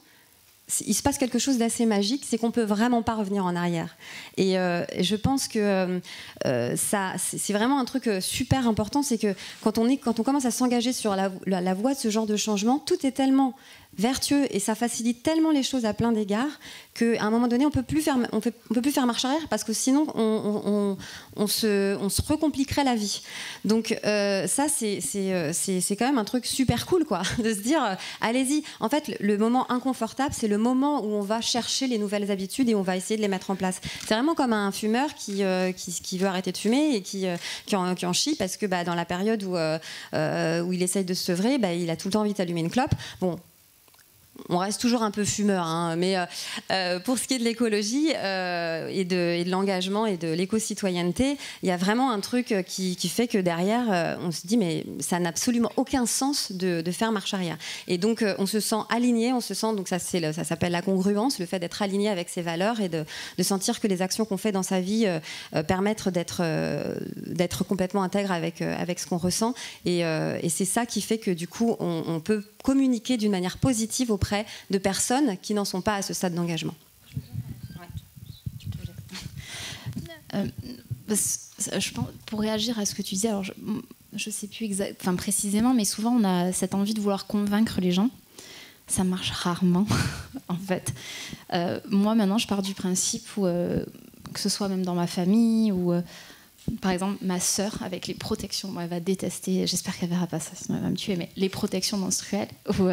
il se passe quelque chose d'assez magique, c'est qu'on ne peut vraiment pas revenir en arrière. Et je pense que c'est vraiment un truc super important, c'est que quand on commence à s'engager sur la voie de ce genre de changement, tout est tellement vertueux et ça facilite tellement les choses à plein d'égards qu'à un moment donné, on peut plus faire marche arrière, parce que sinon, on se recompliquerait la vie. Donc ça, c'est quand même un truc super cool, quoi, de se dire, allez-y. En fait, le moment inconfortable, c'est le moment où on va chercher les nouvelles habitudes et on va essayer de les mettre en place. C'est vraiment comme un fumeur qui veut arrêter de fumer et qui en chie, parce que dans la période où il essaye de se sevrer, il a tout le temps envie d'allumer une clope. Bon, on reste toujours un peu fumeur, hein, mais pour ce qui est de l'écologie et de l'engagement et de l'éco-citoyenneté, il y a vraiment un truc qui fait que derrière, on se dit mais ça n'a absolument aucun sens de faire marche arrière. Et donc on se sent aligné, on se sent, donc ça s'appelle la congruence, le fait d'être aligné avec ses valeurs et de sentir que les actions qu'on fait dans sa vie permettent d'être complètement intègre avec ce qu'on ressent. Et c'est ça qui fait que du coup on peut communiquer d'une manière positive auprès de personnes qui n'en sont pas à ce stade d'engagement. Je pense, pour réagir à ce que tu disais, alors je ne sais plus précisément, mais souvent on a cette envie de vouloir convaincre les gens. Ça marche rarement, en fait. Moi, maintenant, je pars du principe où, que ce soit même dans ma famille ou... par exemple, ma sœur, avec les protections, elle va détester, j'espère qu'elle verra pas ça, sinon elle va me tuer, mais les protections menstruelles, où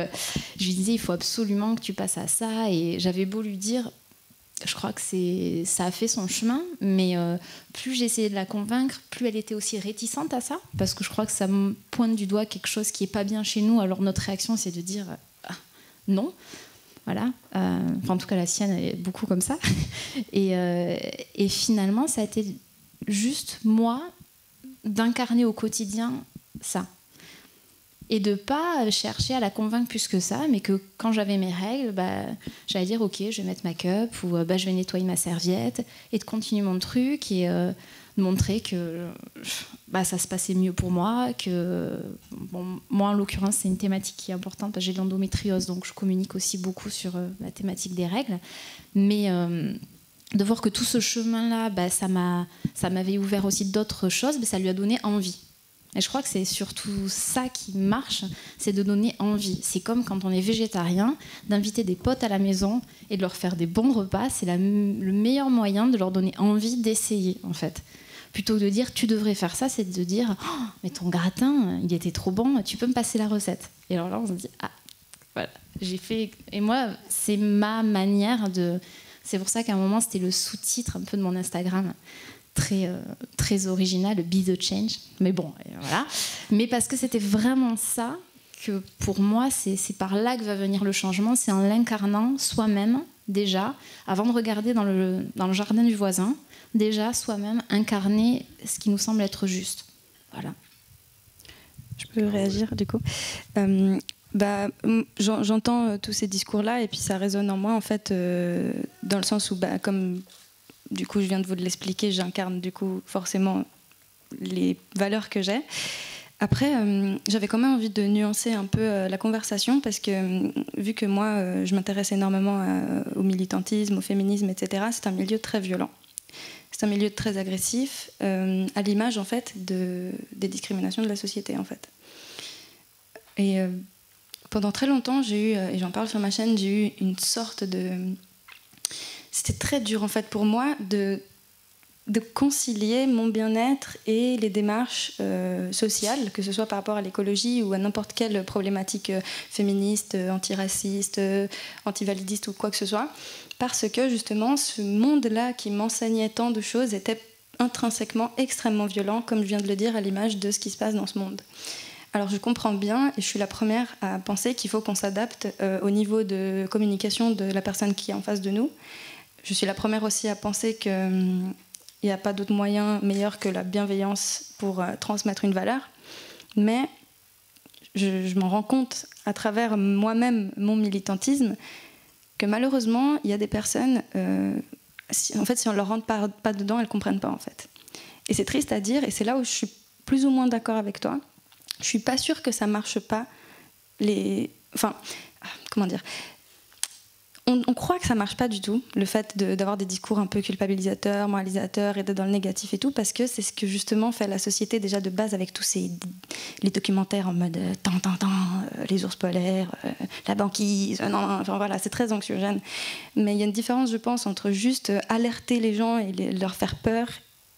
je lui disais, il faut absolument que tu passes à ça, et j'avais beau lui dire, je crois que ça a fait son chemin, mais plus j'essayais de la convaincre, plus elle était aussi réticente à ça, parce que je crois que ça me pointe du doigt quelque chose qui est pas bien chez nous, alors notre réaction, c'est de dire non. Voilà, en tout cas la sienne est beaucoup comme ça, et finalement, ça a été juste moi d'incarner au quotidien ça et de pas chercher à la convaincre plus que ça, mais que quand j'avais mes règles, j'allais dire ok, je vais mettre ma cup ou je vais nettoyer ma serviette et de continuer mon truc et de montrer que ça se passait mieux pour moi, que moi en l'occurrence c'est une thématique qui est importante parce que j'ai de l'endométriose, donc je communique aussi beaucoup sur la thématique des règles, mais de voir que tout ce chemin-là, ça m'avait ouvert aussi d'autres choses, ça lui a donné envie. Et je crois que c'est surtout ça qui marche, c'est de donner envie. C'est comme quand on est végétarien, d'inviter des potes à la maison et de leur faire des bons repas, c'est le meilleur moyen de leur donner envie d'essayer, en fait. Plutôt que de dire, tu devrais faire ça, c'est de dire, oh, mais ton gratin, il était trop bon, tu peux me passer la recette. Et alors là, on se dit, ah, voilà, j'ai fait... Et moi, c'est ma manière de... C'est pour ça qu'à un moment, c'était le sous-titre un peu de mon Instagram, très original, Be the Change. Mais bon, voilà. Mais parce que c'était vraiment ça que pour moi, c'est par là que va venir le changement. C'est en l'incarnant soi-même, déjà, avant de regarder dans le jardin du voisin, déjà soi-même incarner ce qui nous semble être juste. Voilà. Je peux réagir, du coup. J'entends tous ces discours-là et puis ça résonne en moi en fait dans le sens où comme du coup je viens de vous l'expliquer, j'incarne du coup forcément les valeurs que j'ai. Après j'avais quand même envie de nuancer un peu la conversation parce que vu que moi je m'intéresse énormément au militantisme, au féminisme, etc., c'est un milieu très violent. C'est un milieu très agressif à l'image en fait des discriminations de la société en fait. Et pendant très longtemps, j'ai eu, et j'en parle sur ma chaîne, j'ai eu une sorte de... C'était très dur en fait pour moi de concilier mon bien-être et les démarches sociales, que ce soit par rapport à l'écologie ou à n'importe quelle problématique féministe, antiraciste, antivalidiste ou quoi que ce soit, parce que justement ce monde-là qui m'enseignait tant de choses était intrinsèquement extrêmement violent, comme je viens de le dire, à l'image de ce qui se passe dans ce monde. Alors je comprends bien et je suis la première à penser qu'il faut qu'on s'adapte au niveau de communication de la personne qui est en face de nous. Je suis la première aussi à penser qu'il n'y a pas d'autre moyen meilleur que la bienveillance pour transmettre une valeur. Mais je m'en rends compte à travers moi-même, mon militantisme, que malheureusement, il y a des personnes, si on ne leur rentre pas dedans, elles ne comprennent pas en fait. Et c'est triste à dire et c'est là où je suis plus ou moins d'accord avec toi. Je suis pas sûre que ça marche pas. Comment dire ? On croit que ça marche pas du tout, le fait d'avoir des discours un peu culpabilisateurs, moralisateurs et d'être dans le négatif et tout, parce que c'est ce que justement fait la société déjà de base avec tous les documentaires en mode les ours polaires, la banquise, voilà, c'est très anxiogène. Mais il y a une différence, je pense, entre juste alerter les gens et leur faire peur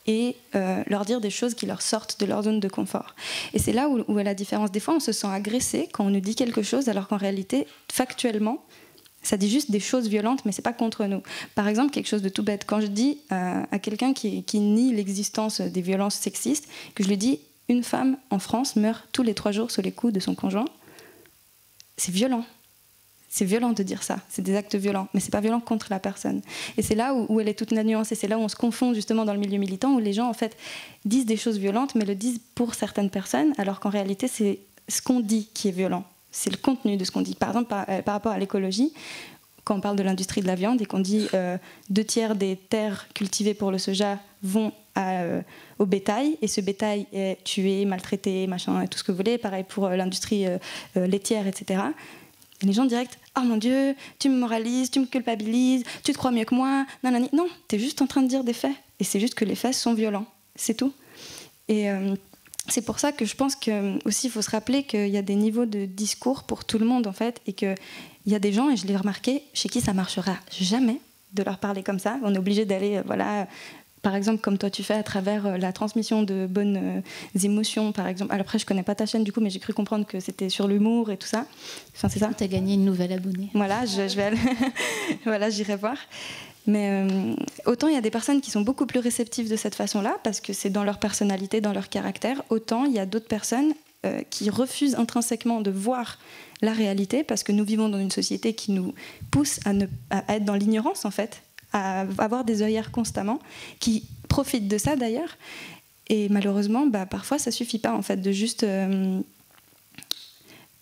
et leur dire des choses qui leur sortent de leur zone de confort. Et c'est là où est la différence. Des fois, on se sent agressé quand on nous dit quelque chose, alors qu'en réalité, factuellement, ça dit juste des choses violentes, mais c'est pas contre nous. Par exemple, quelque chose de tout bête. Quand je dis à quelqu'un qui nie l'existence des violences sexistes, que je lui dis « une femme en France meurt tous les 3 jours sous les coups de son conjoint », c'est violent. c'est violent de dire ça, c'est des actes violents, mais c'est pas violent contre la personne. Et c'est là où elle est toute la nuance, et c'est là où on se confond justement dans le milieu militant, où les gens en fait disent des choses violentes, mais le disent pour certaines personnes, alors qu'en réalité c'est ce qu'on dit qui est violent, c'est le contenu de ce qu'on dit. Par exemple, par rapport à l'écologie, quand on parle de l'industrie de la viande et qu'on dit 2/3 des terres cultivées pour le soja vont au bétail, et ce bétail est tué, maltraité, machin, et tout ce que vous voulez, pareil pour l'industrie laitière, etc. Et les gens direct, oh mon Dieu, tu me moralises, tu me culpabilises, tu te crois mieux que moi, nanani. Non, t'es juste en train de dire des faits. Et c'est juste que les faits sont violents. C'est tout. Et c'est pour ça que je pense qu'aussi il faut se rappeler qu'il y a des niveaux de discours pour tout le monde, en fait, et qu'il y a des gens, et je l'ai remarqué, chez qui ça marchera jamais de leur parler comme ça. On est obligé d'aller, voilà, par exemple, comme toi tu fais, à travers la transmission de bonnes émotions, par exemple. Alors après, je connais pas ta chaîne du coup, mais j'ai cru comprendre que c'était sur l'humour et tout ça. Enfin, c'est ça. Tu as gagné une nouvelle abonnée. Voilà, je vais aller... voilà, j'irai voir. Mais autant il y a des personnes qui sont beaucoup plus réceptives de cette façon-là, parce que c'est dans leur personnalité, dans leur caractère, autant il y a d'autres personnes qui refusent intrinsèquement de voir la réalité, parce que nous vivons dans une société qui nous pousse à être dans l'ignorance, en fait, à avoir des œillères constamment, qui profitent de ça d'ailleurs. Et malheureusement, parfois ça suffit pas en fait de juste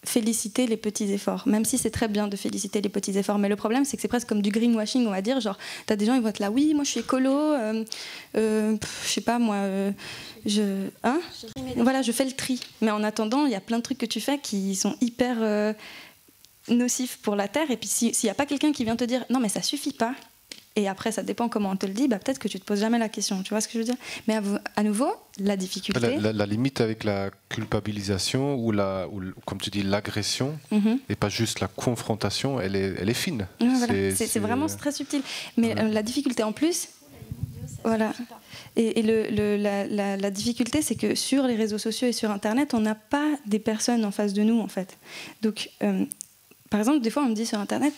féliciter les petits efforts, même si c'est très bien de féliciter les petits efforts. Mais le problème, c'est que c'est presque comme du greenwashing, on va dire. Genre, t'as des gens, ils vont être là, oui, moi je suis écolo, je sais pas moi, voilà, je fais le tri. Mais en attendant, il y a plein de trucs que tu fais qui sont hyper nocifs pour la Terre. Et puis s'il n'y a pas quelqu'un qui vient te dire, non mais ça suffit pas, et après ça dépend comment on te le dit, peut-être que tu te poses jamais la question, tu vois ce que je veux dire. Mais à nouveau, la difficulté... La limite avec la culpabilisation ou comme tu dis, l'agression, et pas juste la confrontation, elle est fine. Voilà. C'est vraiment très subtil. Mais la difficulté en plus... Voilà. Et la difficulté, c'est que sur les réseaux sociaux et sur Internet, on n'a pas des personnes en face de nous, en fait. Donc, par exemple, des fois, on me dit sur Internet,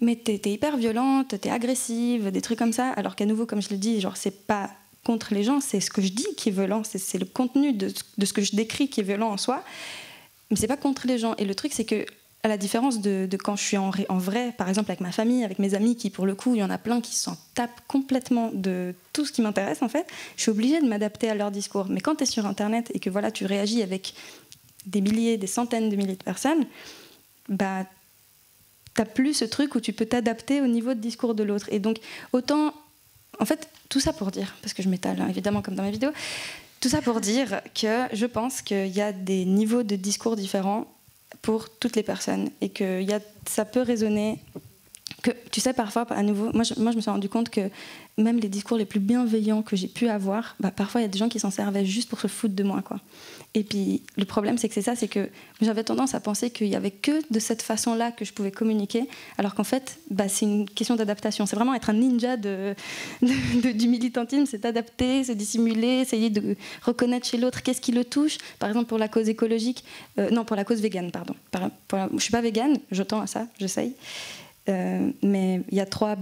mais t'es hyper violente, t'es agressive, des trucs comme ça, alors qu'à nouveau, comme je le dis, genre, c'est pas contre les gens, c'est ce que je dis qui est violent, c'est le contenu de ce que je décris qui est violent en soi, mais c'est pas contre les gens. Et le truc, c'est que, à la différence de quand je suis en vrai, par exemple avec ma famille, avec mes amis, qui pour le coup, il y en a plein qui s'en tapent complètement de tout ce qui m'intéresse, en fait, je suis obligée de m'adapter à leur discours. Mais quand t'es sur Internet et que voilà, tu réagis avec des milliers, des centaines de milliers de personnes, t'as plus ce truc où tu peux t'adapter au niveau de discours de l'autre. Et donc, autant... En fait, tout ça pour dire, parce que je m'étale évidemment comme dans ma vidéo, tout ça pour dire que je pense qu'il y a des niveaux de discours différents pour toutes les personnes. Et que ça peut résonner... Que, tu sais, parfois, à nouveau, moi je me suis rendu compte que même les discours les plus bienveillants que j'ai pu avoir, parfois il y a des gens qui s'en servaient juste pour se foutre de moi, quoi. Et puis le problème, c'est que j'avais tendance à penser qu'il n'y avait que de cette façon-là que je pouvais communiquer, alors qu'en fait, c'est une question d'adaptation. C'est vraiment être un ninja du militantisme, c'est adapter, se dissimuler, essayer de reconnaître chez l'autre qu'est-ce qui le touche. Par exemple, pour la cause écologique, pour la cause végane, pardon. Je ne suis pas végane, je tends à ça, j'essaye. Mais il y a trois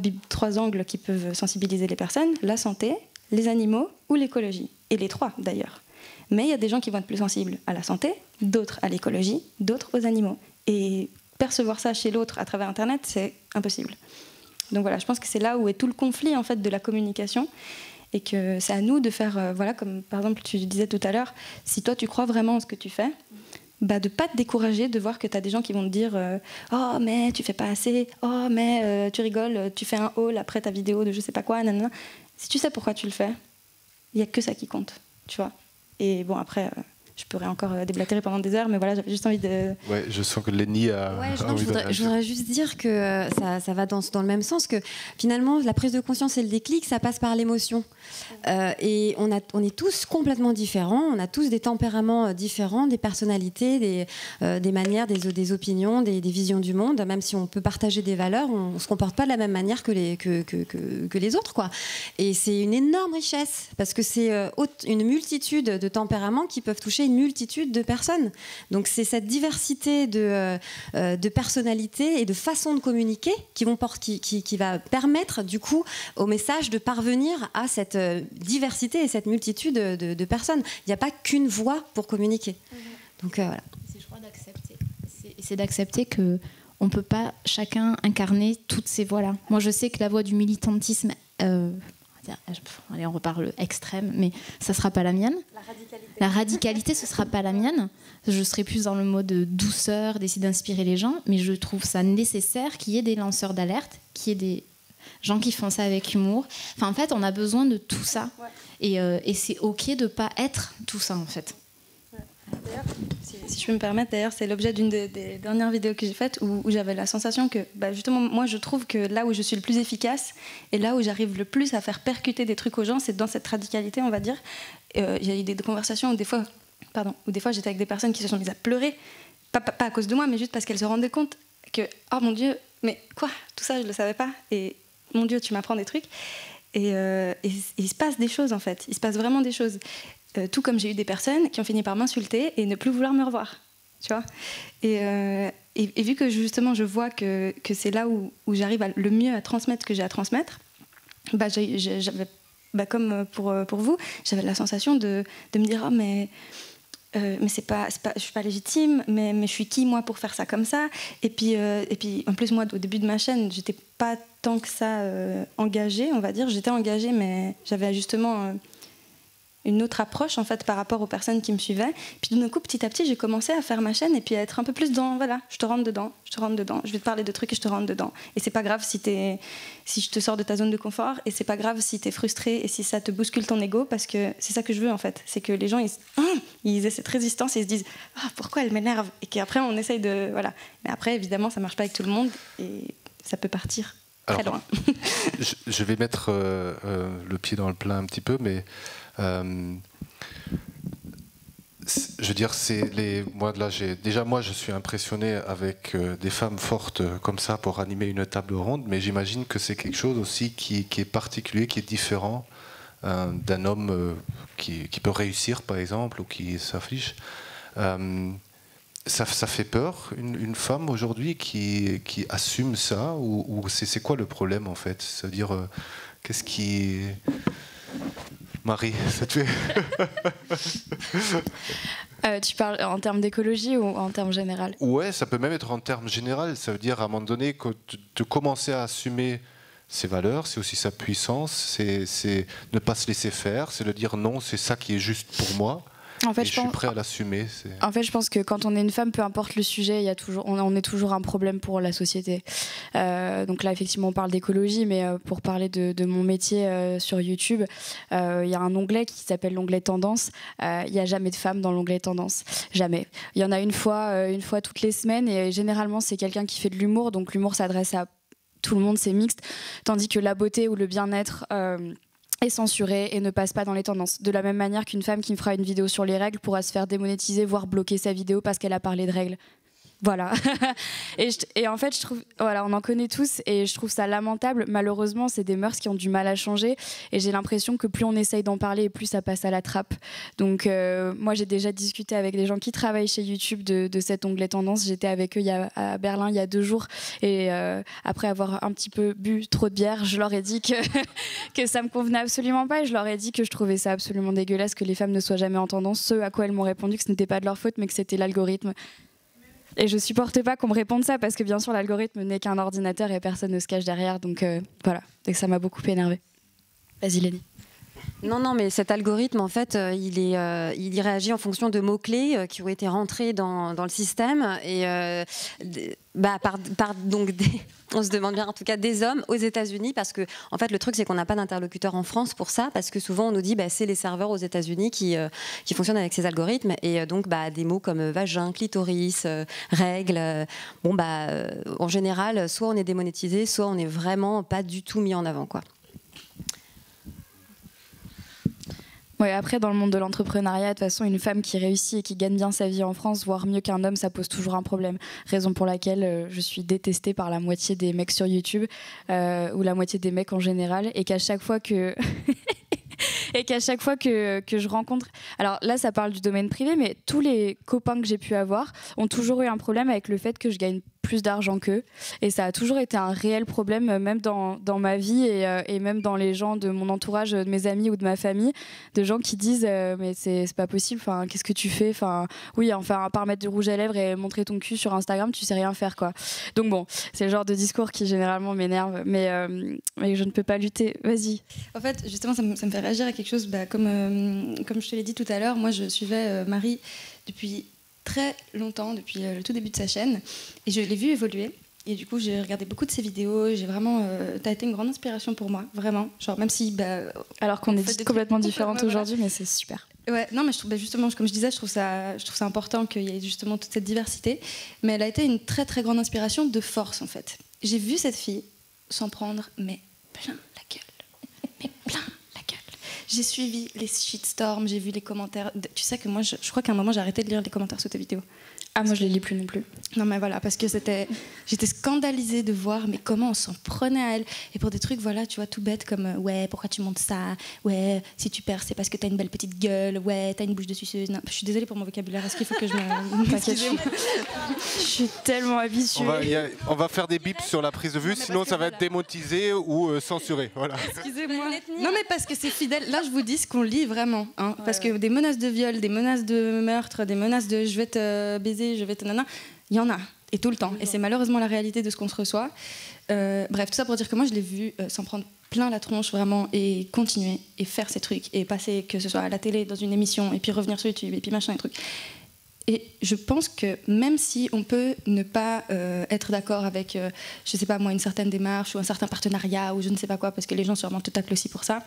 angles qui peuvent sensibiliser les personnes: la santé, les animaux ou l'écologie. Et les trois, d'ailleurs. Mais il y a des gens qui vont être plus sensibles à la santé, d'autres à l'écologie, d'autres aux animaux. Et percevoir ça chez l'autre à travers Internet, c'est impossible. Donc voilà, je pense que c'est là où est tout le conflit en fait de la communication, et que c'est à nous de faire, voilà, comme par exemple tu disais tout à l'heure, si toi tu crois vraiment en ce que tu fais, de ne pas te décourager de voir que tu as des gens qui vont te dire oh mais tu fais pas assez, oh mais tu rigoles, tu fais un haul après ta vidéo de je sais pas quoi, nanana. Si tu sais pourquoi tu le fais, il n'y a que ça qui compte, tu vois. Et bon, après, je pourrais encore déblatérer pendant des heures, mais voilà, j'avais juste envie de... Ouais, je sens que Lenny a... Ouais, je voudrais juste dire que ça va dans le même sens, que finalement, la prise de conscience et le déclic, ça passe par l'émotion. Et on est tous complètement différents, on a tous des tempéraments différents, des personnalités, des manières, des opinions, des visions du monde. Même si on peut partager des valeurs, on ne se comporte pas de la même manière que les autres, quoi. Et c'est une énorme richesse, parce que c'est une multitude de tempéraments qui peuvent toucher une multitude de personnes. Donc c'est cette diversité de personnalités et de façons de communiquer qui va permettre du coup au message de parvenir à cette diversité et cette multitude de personnes. Il n'y a pas qu'une voix pour communiquer. Donc voilà. C'est, je crois, c'est d'accepter que on peut pas chacun incarner toutes ces voix-là. Moi, je sais que la voix du militantisme, allez, on reparle extrême, mais ça sera pas la mienne. La radicalité, ce sera pas la mienne. Je serai plus dans le mode douceur, d'essayer d'inspirer les gens, mais je trouve ça nécessaire qu'il y ait des lanceurs d'alerte, qu'il y ait des gens qui font ça avec humour. Enfin, en fait, on a besoin de tout ça. Ouais. Et c'est OK de pas être tout ça, en fait. D'ailleurs, si je peux me permettre, d'ailleurs, c'est l'objet d'une des dernières vidéos que j'ai faites où j'avais la sensation que, justement, moi, je trouve que là où je suis le plus efficace et là où j'arrive le plus à faire percuter des trucs aux gens, c'est dans cette radicalité, on va dire. Il y a eu des conversations où des fois j'étais avec des personnes qui se sont mises à pleurer, pas à cause de moi, mais juste parce qu'elles se rendaient compte que, oh mon Dieu, mais quoi, tout ça, je le savais pas, et mon Dieu, tu m'apprends des trucs. Et il se passe des choses, en fait. Il se passe vraiment des choses. Tout comme j'ai eu des personnes qui ont fini par m'insulter et ne plus vouloir me revoir, tu vois. Et vu que justement je vois que c'est là où j'arrive le mieux à transmettre ce que j'ai à transmettre, j'avais, comme pour vous, j'avais la sensation de me dire, oh mais c'est pas, je suis pas légitime, mais je suis qui moi pour faire ça comme ça. Et puis en plus moi au début de ma chaîne j'étais pas tant que ça engagée, on va dire. J'étais engagée, mais j'avais justement une autre approche en fait par rapport aux personnes qui me suivaient. Puis d'un coup, petit à petit, j'ai commencé à faire ma chaîne et puis à être un peu plus dans, voilà, je te rentre dedans, je vais te parler de trucs et je te rentre dedans. Et c'est pas grave si je te sors de ta zone de confort, et c'est pas grave si t'es frustré et si ça te bouscule ton ego, parce que c'est ça que je veux en fait. C'est que les gens, ils aient cette résistance et ils se disent pourquoi elle m'énerve, et qu'après on essaye de... Voilà. Mais après, évidemment, ça marche pas avec tout le monde et ça peut partir très loin. Je vais mettre le pied dans le plat un petit peu, mais je veux dire, moi je suis impressionné avec des femmes fortes comme ça pour animer une table ronde, mais j'imagine que c'est quelque chose aussi qui est particulier, qui est différent d'un homme qui peut réussir par exemple, ou qui s'affiche. Ça fait peur, une femme aujourd'hui qui assume ça, ou c'est quoi le problème en fait? C'est-à-dire, qu'est-ce qui... Marie, ça te fait... Tu parles en termes d'écologie ou en termes général? Ouais, ça peut même être en termes général. Ça veut dire à un moment donné que de commencer à assumer ses valeurs, c'est aussi sa puissance, c'est ne pas se laisser faire, c'est de dire non, c'est ça qui est juste pour moi. En fait, je suis prêt à l'assumer. En fait, je pense que quand on est une femme, peu importe le sujet, on est toujours un problème pour la société. Donc là, effectivement, on parle d'écologie, mais pour parler de mon métier sur YouTube, il y a un onglet qui s'appelle l'onglet Tendance. Il n'y a jamais de femmes dans l'onglet Tendance. Jamais. Il y en a une fois toutes les semaines, et généralement, c'est quelqu'un qui fait de l'humour. Donc l'humour s'adresse à tout le monde, c'est mixte. Tandis que la beauté ou le bien-être... est censurée et ne passe pas dans les tendances. De la même manière qu'une femme qui me fera une vidéo sur les règles pourra se faire démonétiser, voire bloquer sa vidéo parce qu'elle a parlé de règles. Voilà. et en fait, je trouve, voilà, on en connaît tous, et je trouve ça lamentable. Malheureusement, c'est des mœurs qui ont du mal à changer, et j'ai l'impression que plus on essaye d'en parler, plus ça passe à la trappe. Donc, moi, j'ai déjà discuté avec des gens qui travaillent chez YouTube de cet onglet tendance. J'étais avec eux à Berlin il y a 2 jours, et après avoir un petit peu bu trop de bière, je leur ai dit que ça me convenait absolument pas, et je leur ai dit que je trouvais ça absolument dégueulasse que les femmes ne soient jamais en tendance. Ce à quoi elles m'ont répondu que ce n'était pas de leur faute, mais que c'était l'algorithme. Et je supportais pas qu'on me réponde ça, parce que bien sûr l'algorithme n'est qu'un ordinateur et personne ne se cache derrière, donc voilà, et ça m'a beaucoup énervée. Vas-y Lénie. Non, mais cet algorithme, en fait, il réagit en fonction de mots-clés qui ont été rentrés dans le système, et on se demande bien, en tout cas, des hommes aux États-Unis, parce que, en fait, le truc, c'est qu'on n'a pas d'interlocuteur en France pour ça, parce que souvent, on nous dit, c'est les serveurs aux États-Unis qui fonctionnent avec ces algorithmes, et donc, des mots comme vagin, clitoris, règles, en général, soit on est démonétisé, soit on n'est vraiment pas du tout mis en avant, quoi. Ouais, après, dans le monde de l'entrepreneuriat, de toute façon, une femme qui réussit et qui gagne bien sa vie en France, voire mieux qu'un homme, ça pose toujours un problème. Raison pour laquelle je suis détestée par la moitié des mecs sur YouTube, ou la moitié des mecs en général, et qu'à chaque fois que... et qu'à chaque fois que je rencontre... Alors là, ça parle du domaine privé, mais tous les copains que j'ai pu avoir ont toujours eu un problème avec le fait que je gagne plus d'argent qu'eux. Et ça a toujours été un réel problème, même dans ma vie et même dans les gens de mon entourage, de mes amis ou de ma famille, de gens qui disent mais c'est pas possible, enfin, qu'est-ce que tu fais, enfin, oui, enfin, à part mettre du rouge à lèvres et montrer ton cul sur Instagram, tu sais rien faire, quoi. Donc bon, c'est le genre de discours qui généralement m'énerve, mais je ne peux pas lutter. Vas-y. En fait, justement, ça me fait réagir à quelque chose, comme je te l'ai dit tout à l'heure, moi je suivais Marie depuis très longtemps, depuis le tout début de sa chaîne, et je l'ai vue évoluer. Et du coup, j'ai regardé beaucoup de ses vidéos. J'ai vraiment, t'as été une grande inspiration pour moi, vraiment. Genre même si, alors qu'on est complètement différentes aujourd'hui, mais c'est super. Ouais, non, mais je trouve, justement, comme je disais, je trouve ça important qu'il y ait justement toute cette diversité. Mais elle a été une très très grande inspiration de force en fait. J'ai vu cette fille s'en prendre mais plein la gueule, mais plein la gueule. J'ai suivi les shitstorms, j'ai vu les commentaires. Tu sais que moi, je crois qu'à un moment, j'ai arrêté de lire les commentaires sous tes vidéos. Ah, moi, je les lis plus non plus. Non, mais voilà, parce que j'étais scandalisée de voir, mais comment on s'en prenait à elle. Et pour des trucs, voilà, tu vois, tout bête, comme ouais, pourquoi tu montes ça? Ouais, si tu perds, c'est parce que t'as une belle petite gueule. Ouais, t'as une bouche de suceuse. Non, je suis désolée pour mon vocabulaire. Est-ce qu'il faut que je me. T'inquiète. Je suis tellement habituée. On va faire des bips sur la prise de vue, sinon ça va être démonétisé ou censuré. Voilà. Excusez-moi. Non, mais parce que c'est fidèle. Là, je vous dis ce qu'on lit vraiment. Hein, parce que des menaces de viol, des menaces de meurtre, des menaces de je vais te baiser, je vais te nana, il y en a, et tout le temps. Et c'est malheureusement la réalité de ce qu'on se reçoit. Bref, tout ça pour dire que moi, je l'ai vu s'en prendre plein la tronche, vraiment, et continuer, et faire ces trucs, et passer, que ce soit à la télé, dans une émission, et puis revenir sur YouTube, et puis machin, et trucs. Et je pense que même si on peut ne pas être d'accord avec, je sais pas moi, une certaine démarche, ou un certain partenariat, ou je ne sais pas quoi, parce que les gens sûrement te taclent aussi pour ça,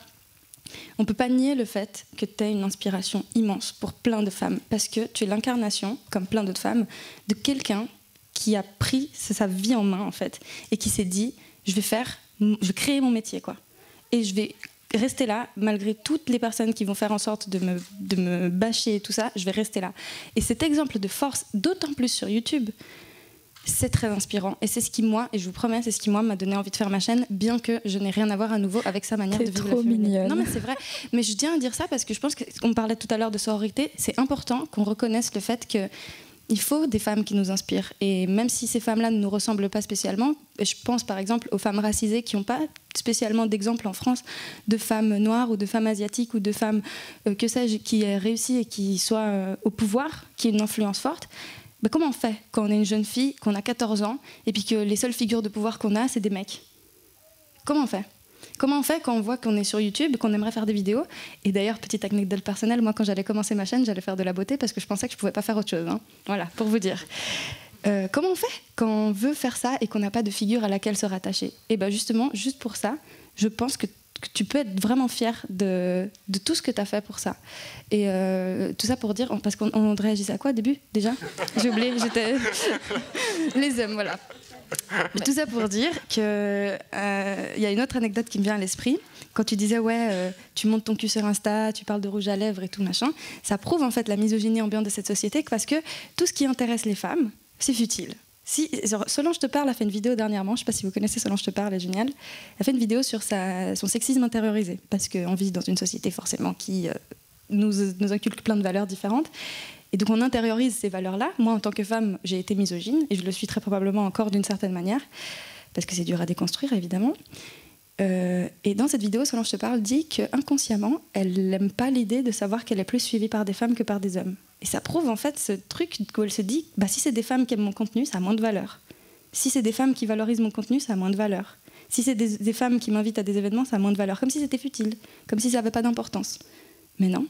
on ne peut pas nier le fait que tu as une inspiration immense pour plein de femmes, parce que tu es l'incarnation, comme plein d'autres femmes, de quelqu'un qui a pris sa vie en main, en fait, et qui s'est dit, je vais créer mon métier, quoi. Et je vais rester là, malgré toutes les personnes qui vont faire en sorte de me bâcher et tout ça, je vais rester là. Et cet exemple de force, d'autant plus sur YouTube, c'est très inspirant. Et c'est ce qui, moi, et je vous promets, c'est ce qui, moi, m'a donné envie de faire ma chaîne, bien que je n'ai rien à voir à nouveau avec sa manière de vivre la féminité. Non, mais c'est vrai. Mais je tiens à dire ça parce que je pense qu'on parlait tout à l'heure de sororité. C'est important qu'on reconnaisse le fait qu'il faut des femmes qui nous inspirent. Et même si ces femmes-là ne nous ressemblent pas spécialement, je pense par exemple aux femmes racisées qui n'ont pas spécialement d'exemple en France de femmes noires ou de femmes asiatiques ou de femmes, que sais-je, qui aient réussi et qui soient au pouvoir, qui aient une influence forte. Ben comment on fait quand on est une jeune fille, qu'on a 14 ans, et puis que les seules figures de pouvoir qu'on a, c'est des mecs? Comment on fait? Comment on fait quand on voit qu'on est sur YouTube, qu'on aimerait faire des vidéos? Et d'ailleurs, petite anecdote personnelle, moi quand j'allais commencer ma chaîne, j'allais faire de la beauté parce que je pensais que je pouvais pas faire autre chose. Hein. Voilà, pour vous dire. Comment on fait quand on veut faire ça et qu'on n'a pas de figure à laquelle se rattacher? Et ben justement, juste pour ça, je pense que tu peux être vraiment fier de tout ce que tu as fait pour ça. Et tout ça pour dire, parce qu'on réagissait à quoi au début déjà? J'ai oublié, j'étais... Les hommes, voilà. Tout ça pour dire qu'il y a une autre anecdote qui me vient à l'esprit. Quand tu disais, ouais, tu montes ton cul sur Insta, tu parles de rouge à lèvres et tout machin, ça prouve en fait la misogynie ambiante de cette société, parce que tout ce qui intéresse les femmes, c'est futile. Si, Solange Te Parle a fait une vidéo dernièrement, je ne sais pas si vous connaissez Solange Te Parle, elle est géniale. Elle a fait une vidéo sur son sexisme intériorisé, parce qu'on vit dans une société forcément qui nous inculque plein de valeurs différentes. Et donc on intériorise ces valeurs-là. Moi, en tant que femme, j'ai été misogyne, et je le suis très probablement encore d'une certaine manière, parce que c'est dur à déconstruire, évidemment. Et dans cette vidéo, Solange Te Parle dit qu'inconsciemment, elle n'aime pas l'idée de savoir qu'elle est plus suivie par des femmes que par des hommes. Et ça prouve en fait ce truc où elle se dit, bah, si c'est des femmes qui aiment mon contenu, ça a moins de valeur. Si c'est des femmes qui valorisent mon contenu, ça a moins de valeur. Si c'est des femmes qui m'invitent à des événements, ça a moins de valeur. Comme si c'était futile, comme si ça n'avait pas d'importance. Mais non,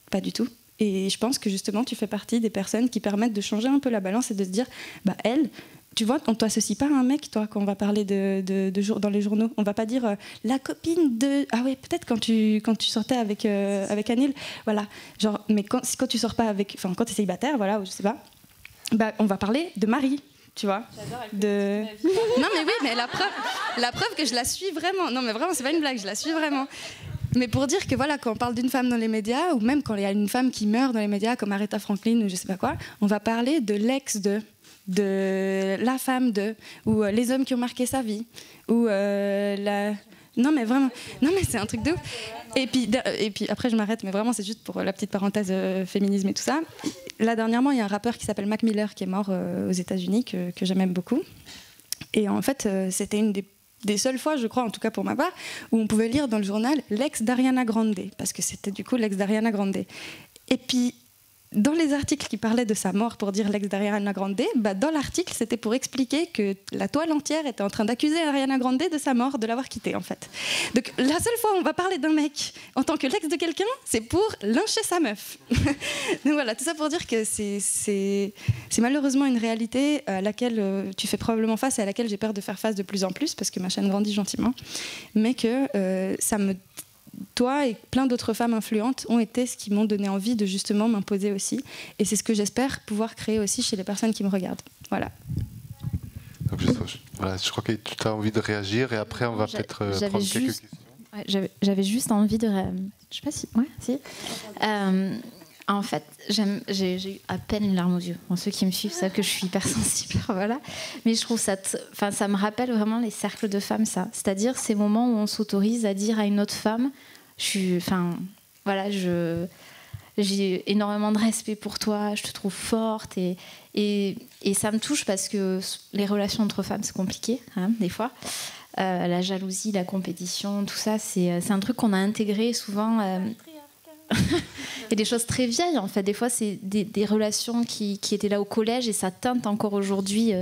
pas du tout. Et je pense que justement, tu fais partie des personnes qui permettent de changer un peu la balance et de se dire, bah elle... Tu vois, on ne t'associe pas à un mec, toi, quand on va parler dans les journaux. On ne va pas dire la copine de... Ah oui, peut-être quand tu sortais avec Anil. Voilà. Genre, mais quand tu sors pas avec... Enfin, quand tu es célibataire, voilà, ou je sais pas, bah, on va parler de Marie, tu vois. J'adore, Non, mais oui, mais la preuve que je la suis vraiment. Non, mais vraiment, c'est pas une blague, je la suis vraiment. Mais pour dire que voilà, quand on parle d'une femme dans les médias, ou même quand il y a une femme qui meurt dans les médias, comme Aretha Franklin ou je sais pas quoi, on va parler de l'ex de la femme de, ou les hommes qui ont marqué sa vie, ou Non mais vraiment, non mais c'est un truc de ouf. Et puis après je m'arrête, mais vraiment c'est juste pour la petite parenthèse féminisme et tout ça. Là dernièrement il y a un rappeur qui s'appelle Mac Miller qui est mort aux États-Unis que j'aime beaucoup. Et en fait c'était une des seules fois, je crois, en tout cas pour ma part, où on pouvait lire dans le journal l'ex d'Ariana Grande, parce que c'était du coup l'ex d'Ariana Grande. Et puis dans les articles qui parlaient de sa mort pour dire l'ex d'Ariana Grande, dans l'article, c'était pour expliquer que la toile entière était en train d'accuser Ariana Grande de sa mort, de l'avoir quittée, en fait. Donc, la seule fois où on va parler d'un mec en tant que l'ex de quelqu'un, c'est pour lyncher sa meuf. Donc voilà, tout ça pour dire que c'est malheureusement une réalité à laquelle tu fais probablement face et à laquelle j'ai peur de faire face de plus en plus, parce que ma chaîne grandit gentiment, mais que toi et plein d'autres femmes influentes ont été ce qui m'ont donné envie de justement m'imposer aussi. Et c'est ce que j'espère pouvoir créer aussi chez les personnes qui me regardent. Voilà. Donc, je crois que tu as envie de réagir et après on va peut-être prendre quelques questions. Ouais, j'avais juste envie de... Je sais pas si... Ouais, si. En fait, j'ai eu à peine une larme aux yeux. Bon, ceux qui me suivent savent que je suis hypersensible, voilà. Mais je trouve ça me rappelle vraiment les cercles de femmes, ça. C'est-à-dire ces moments où on s'autorise à dire à une autre femme, j'ai énormément de respect pour toi, je te trouve forte, et ça me touche parce que les relations entre femmes, c'est compliqué, hein, des fois. La jalousie, la compétition, tout ça, c'est un truc qu'on a intégré souvent. Et des choses très vieilles, en fait. Des fois, c'est des relations qui étaient là au collège et ça teinte encore aujourd'hui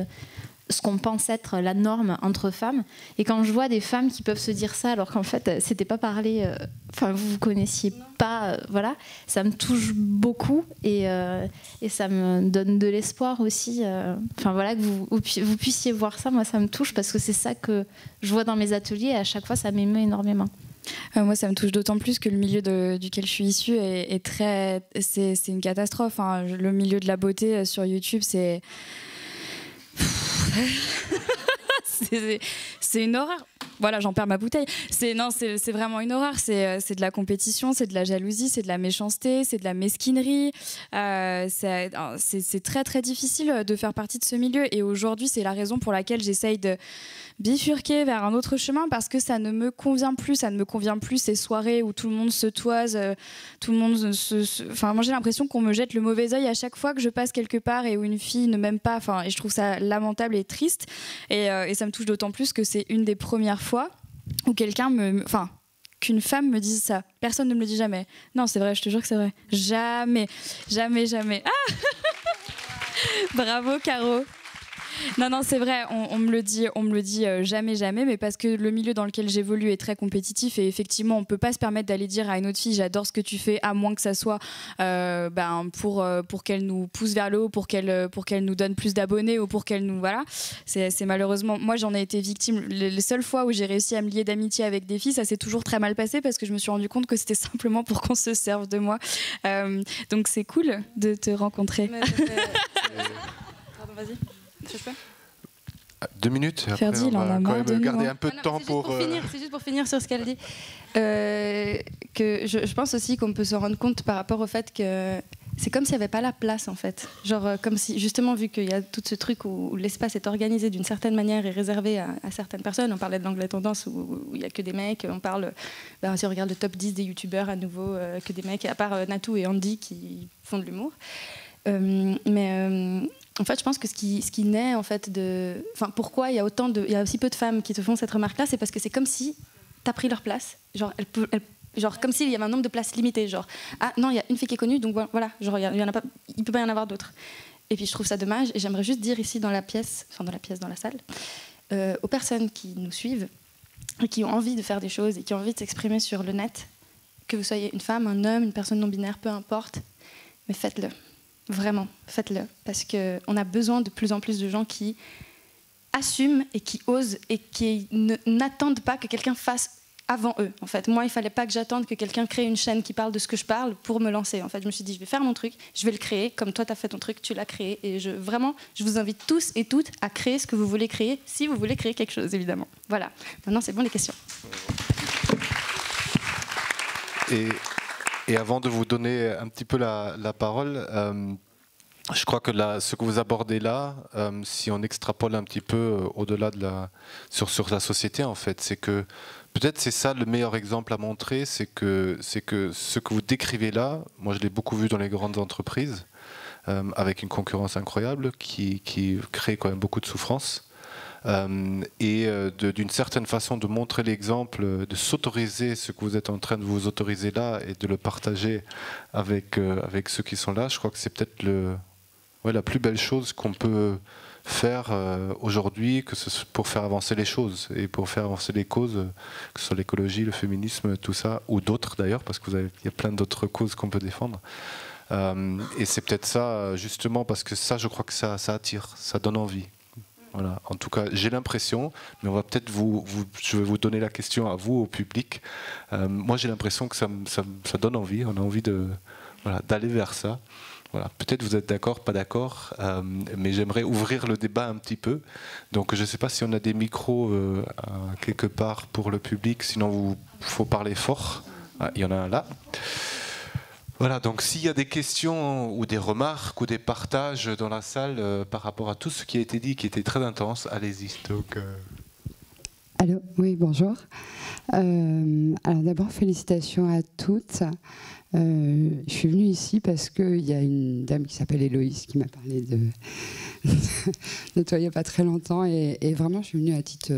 ce qu'on pense être la norme entre femmes. Et quand je vois des femmes qui peuvent se dire ça alors qu'en fait, c'était pas parlé, vous connaissiez pas, voilà, ça me touche beaucoup et ça me donne de l'espoir aussi. Voilà, que vous puissiez voir ça, moi, ça me touche parce que c'est ça que je vois dans mes ateliers et à chaque fois, ça m'émeut énormément. Moi, ça me touche d'autant plus que le milieu duquel je suis issue c'est une catastrophe. Hein. Le milieu de la beauté sur YouTube, c'est une horreur. Voilà, j'en perds ma bouteille. C'est vraiment une horreur. C'est de la compétition, c'est de la jalousie, c'est de la méchanceté, c'est de la mesquinerie. C'est très très difficile de faire partie de ce milieu. Et aujourd'hui, c'est la raison pour laquelle j'essaye de bifurquer vers un autre chemin parce que ça ne me convient plus. Ça ne me convient plus ces soirées où tout le monde se toise, tout le monde moi, j'ai l'impression qu'on me jette le mauvais œil à chaque fois que je passe quelque part et où une fille ne m'aime pas. Et je trouve ça lamentable et triste. Et ça me touche d'autant plus que c'est une des premières fois où qu'une femme me dise ça. Personne ne me le dit jamais. Non, c'est vrai, je te jure que c'est vrai. Jamais, jamais, jamais. Ah Bravo, Caro. Non, c'est vrai, on me le dit jamais, jamais, mais parce que le milieu dans lequel j'évolue est très compétitif et effectivement, on peut pas se permettre d'aller dire à une autre fille, j'adore ce que tu fais, à moins que ça soit pour qu'elle nous pousse vers le haut, pour qu'elle nous donne plus d'abonnés ou pour qu'elle nous... Voilà, c'est malheureusement... Moi, j'en ai été victime. Les seules fois où j'ai réussi à me lier d'amitié avec des filles, ça s'est toujours très mal passé parce que je me suis rendu compte que c'était simplement pour qu'on se serve de moi. Donc, c'est cool de te rencontrer. Pardon, vas-y. 2 minutes. Après, Ferdi, il en a marre de garder nous. un peu de temps pour. C'est juste pour finir sur ce qu'elle dit. Que je pense aussi qu'on peut se rendre compte par rapport au fait que c'est comme s'il n'y avait pas la place en fait. Genre comme si justement vu qu'il y a tout ce truc où l'espace est organisé d'une certaine manière et réservé à certaines personnes. On parlait de l'anglais tendance où il n'y a que des mecs. On parle, si on regarde le top 10 des youtubeurs à nouveau, que des mecs, à part Natou et Andy qui font de l'humour. En fait, je pense que ce qui naît en fait pourquoi il y a aussi peu de femmes qui te font cette remarque-là, c'est parce que c'est comme si tu as pris leur place. Genre comme s'il y avait un nombre de places limité. Genre ah non, il y a une fille qui est connue, donc voilà. Genre il y en a pas, il peut pas y en avoir d'autres. Et puis je trouve ça dommage. Et j'aimerais juste dire ici dans la salle, aux personnes qui nous suivent et qui ont envie de faire des choses et qui ont envie de s'exprimer sur le net, que vous soyez une femme, un homme, une personne non binaire, peu importe, mais faites-le. Vraiment, faites-le. Parce qu'on a besoin de plus en plus de gens qui assument et qui osent et qui n'attendent pas que quelqu'un fasse avant eux. En fait, moi, il ne fallait pas que j'attende que quelqu'un crée une chaîne qui parle de ce que je parle pour me lancer. En fait, je me suis dit, je vais faire mon truc, je vais le créer. Comme toi, tu as fait ton truc, tu l'as créé. Et je vous invite tous et toutes à créer ce que vous voulez créer, si vous voulez créer quelque chose, évidemment. Voilà. Maintenant, c'est bon, les questions. Et avant de vous donner un petit peu la parole, je crois que ce que vous abordez là, si on extrapole un petit peu au-delà sur la société, en fait, c'est que peut-être c'est ça le meilleur exemple à montrer, c'est que ce que vous décrivez là, moi je l'ai beaucoup vu dans les grandes entreprises, avec une concurrence incroyable qui crée quand même beaucoup de souffrance. D'une certaine façon de montrer l'exemple, de s'autoriser ce que vous êtes en train de vous autoriser là et de le partager avec ceux qui sont là, je crois que c'est peut-être la plus belle chose qu'on peut faire aujourd'hui, pour faire avancer les choses et pour faire avancer les causes, que ce soit l'écologie, le féminisme, tout ça, ou d'autres d'ailleurs, parce qu'il y a plein d'autres causes qu'on peut défendre. Et c'est peut-être ça, justement, parce que ça, je crois que ça attire, ça donne envie. Voilà. En tout cas, j'ai l'impression, mais on va peut-être je vais vous donner la question à vous, au public. Moi, j'ai l'impression que ça donne envie. On a envie d'aller vers ça. Voilà. Peut-être vous êtes d'accord, pas d'accord, mais j'aimerais ouvrir le débat un petit peu. Donc, je ne sais pas si on a des micros quelque part pour le public. Sinon, il faut parler fort. Ah, il y en a un là. Voilà, donc s'il y a des questions ou des remarques ou des partages dans la salle par rapport à tout ce qui a été dit, qui était très intense, allez-y. Allô, oui, bonjour. Alors d'abord, félicitations à toutes. Je suis venue ici parce qu'il y a une dame qui s'appelle Héloïse qui m'a parlé de nettoyer pas très longtemps et vraiment, je suis venue à titre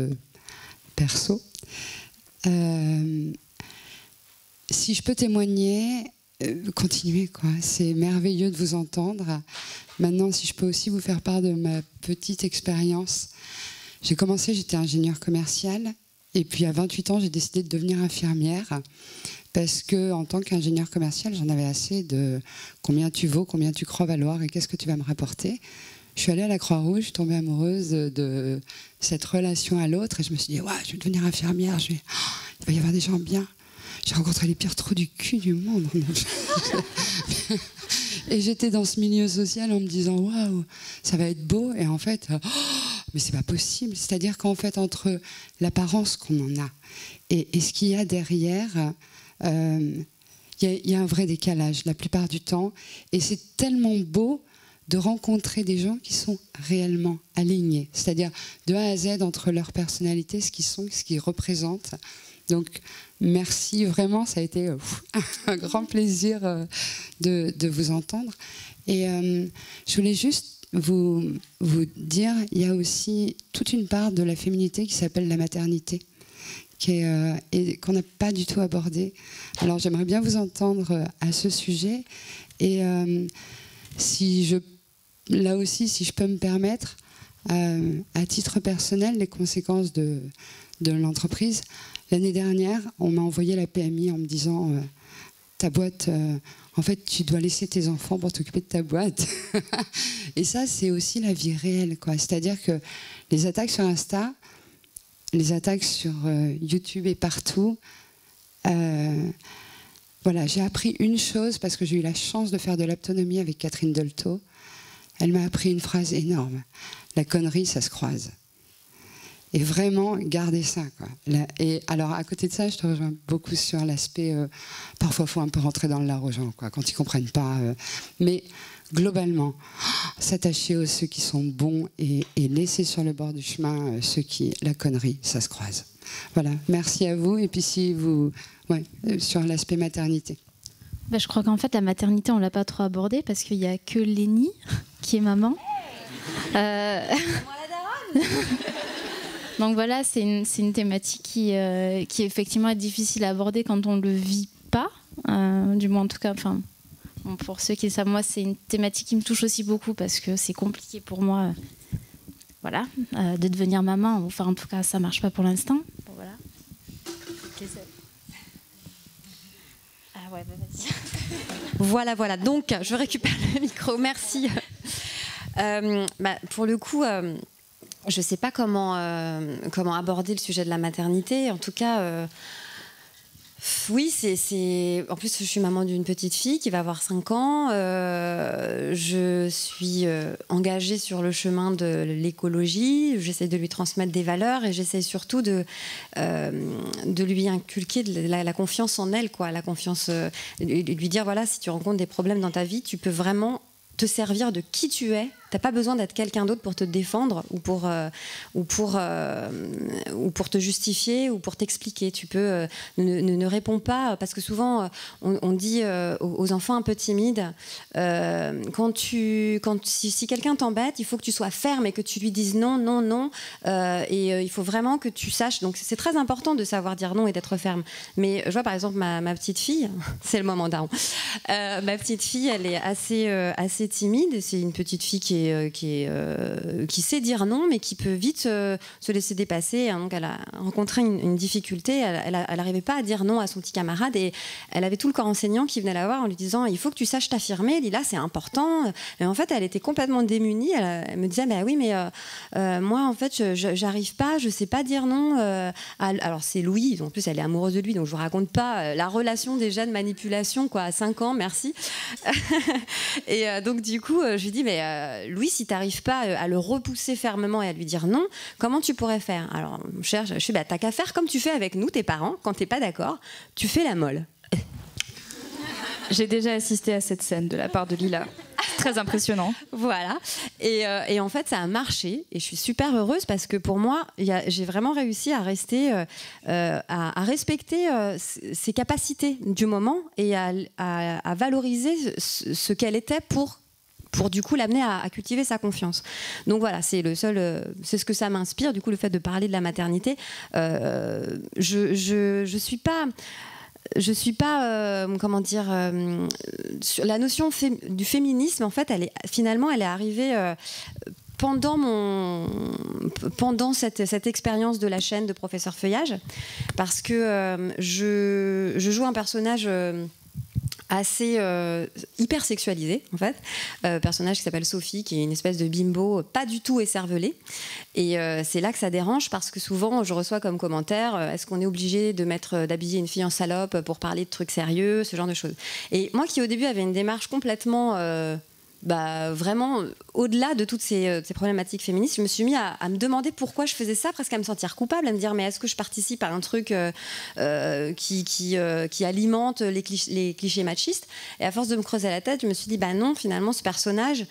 perso. Si je peux témoigner... continuez, quoi. C'est merveilleux de vous entendre. Maintenant, si je peux aussi vous faire part de ma petite expérience. J'ai commencé, j'étais ingénieure commerciale. Et puis, à 28 ans, j'ai décidé de devenir infirmière. Parce qu'en tant qu'ingénieure commerciale, j'en avais assez de combien tu vaux, combien tu crois valoir et qu'est-ce que tu vas me rapporter. Je suis allée à la Croix-Rouge, je suis tombée amoureuse de cette relation à l'autre. Et je me suis dit, ouais, je vais devenir infirmière. Il va y avoir des gens bien. J'ai rencontré les pires trous du cul du monde. Et j'étais dans ce milieu social en me disant waouh, ça va être beau. Et en fait, mais c'est pas possible. C'est-à-dire qu'en fait, entre l'apparence qu'on en a et ce qu'il y a derrière, il y a un vrai décalage la plupart du temps. Et c'est tellement beau de rencontrer des gens qui sont réellement alignés. C'est-à-dire de A à Z entre leur personnalité, ce qu'ils sont, ce qu'ils représentent. Donc, merci vraiment, ça a été un grand plaisir de vous entendre. Et je voulais juste vous dire, il y a aussi toute une part de la féminité qui s'appelle la maternité, et qu'on n'a pas du tout abordée. Alors, j'aimerais bien vous entendre à ce sujet. Et là aussi, si je peux me permettre, à titre personnel, les conséquences de l'entreprise. L'année dernière, on m'a envoyé la PMI en me disant ta boîte, en fait, tu dois laisser tes enfants pour t'occuper de ta boîte. Et ça, c'est aussi la vie réelle, quoi. C'est-à-dire que les attaques sur Insta, les attaques sur YouTube et partout, voilà, j'ai appris une chose parce que j'ai eu la chance de faire de l'autonomie avec Catherine Dolto. Elle m'a appris une phrase énorme. La connerie, ça se croise. Et vraiment, gardez ça, quoi. Et alors, à côté de ça, je te rejoins beaucoup sur l'aspect... parfois, il faut un peu rentrer dans le lard aux gens, quoi, quand ils ne comprennent pas. Mais globalement, s'attacher aux ceux qui sont bons et laisser sur le bord du chemin ceux qui... La connerie, ça se croise. Voilà, merci à vous. Et puis, si vous... Ouais, sur l'aspect maternité. Bah, je crois qu'en fait, la maternité, on ne l'a pas trop abordée parce qu'il n'y a que Lénie qui est maman. Moi, la daronne. Donc voilà, c'est une thématique qui effectivement est difficile à aborder quand on ne le vit pas, du moins en tout cas, enfin, bon, pour ceux qui le savent, moi c'est une thématique qui me touche aussi beaucoup parce que c'est compliqué pour moi voilà, de devenir maman, enfin en tout cas ça ne marche pas pour l'instant. Bon, voilà. Ah ouais, bah vas-y. Voilà, donc je récupère le micro, merci. Pour le coup... je ne sais pas comment aborder le sujet de la maternité. En tout cas, oui, en plus, je suis maman d'une petite fille qui va avoir 5 ans. Je suis engagée sur le chemin de l'écologie. J'essaie de lui transmettre des valeurs et j'essaie surtout de lui inculquer la confiance en elle, quoi, la confiance, lui dire, voilà, si tu rencontres des problèmes dans ta vie, tu peux vraiment te servir de qui tu es T'as pas besoin d'être quelqu'un d'autre pour te défendre ou pour te justifier ou pour t'expliquer. Tu peux ne réponds pas, parce que souvent on dit aux enfants un peu timides, si quelqu'un t'embête, il faut que tu sois ferme et que tu lui dises non, non, non, et il faut vraiment que tu saches. Donc c'est très important de savoir dire non et d'être ferme. Mais je vois par exemple ma petite fille, c'est le moment daron. Ma petite fille, elle est assez timide. C'est une petite fille qui sait dire non, mais qui peut vite se laisser dépasser. Donc elle a rencontré une difficulté. Elle n'arrivait pas à dire non à son petit camarade, et elle avait tout le corps enseignant qui venait la voir en lui disant il faut que tu saches t'affirmer, Lila, c'est important. Et en fait, elle était complètement démunie. Elle me disait bah oui, mais moi en fait j'arrive pas, je sais pas dire non. Alors c'est Louis, en plus elle est amoureuse de lui, donc je vous raconte pas la relation déjà de manipulation quoi, à 5 ans, merci. Et donc du coup je lui dis mais Louis, si t'arrives pas à le repousser fermement et à lui dire non, comment tu pourrais faire? Alors je suis bah t'as qu'à faire comme tu fais avec nous, tes parents, quand t'es pas d'accord, tu fais la molle. J'ai déjà assisté à cette scène de la part de Lila. Très impressionnant. Voilà. Et en fait, ça a marché. Et je suis super heureuse parce que pour moi, j'ai vraiment réussi à rester, à respecter ses capacités du moment et à valoriser ce qu'elle était pour du coup l'amener à cultiver sa confiance. Donc voilà, c'est ce que ça m'inspire, du coup, le fait de parler de la maternité. Je suis pas comment dire, sur la notion du féminisme, en fait, elle est arrivée pendant cette expérience de la chaîne de Professeur Feuillage, parce que je joue un personnage assez hyper sexualisé en fait, personnage qui s'appelle Sophie, qui est une espèce de bimbo pas du tout écervelée, et c'est là que ça dérange, parce que souvent je reçois comme commentaire est-ce qu'on est obligé d'habiller une fille en salope pour parler de trucs sérieux, ce genre de choses. Et moi qui au début avait une démarche complètement vraiment au-delà de toutes ces problématiques féministes, je me suis mis à me demander pourquoi je faisais ça, presque à me sentir coupable, à me dire mais est-ce que je participe à un truc qui alimente les clichés machistes. Et à force de me creuser la tête, je me suis dit bah non, finalement ce personnage,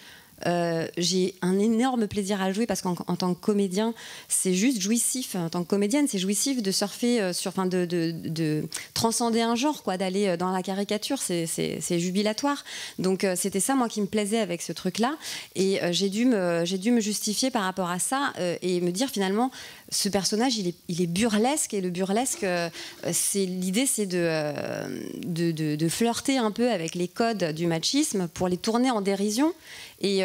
j'ai un énorme plaisir à le jouer, parce qu'en tant que comédien c'est juste jouissif, en tant que comédienne c'est jouissif de surfer de transcender un genre quoi, d'aller dans la caricature, c'est jubilatoire. Donc c'était ça moi qui me plaisait avec ce truc là, et j'ai dû me justifier par rapport à ça, et me dire finalement ce personnage il est burlesque, et le burlesque l'idée c'est de flirter un peu avec les codes du machisme pour les tourner en dérision et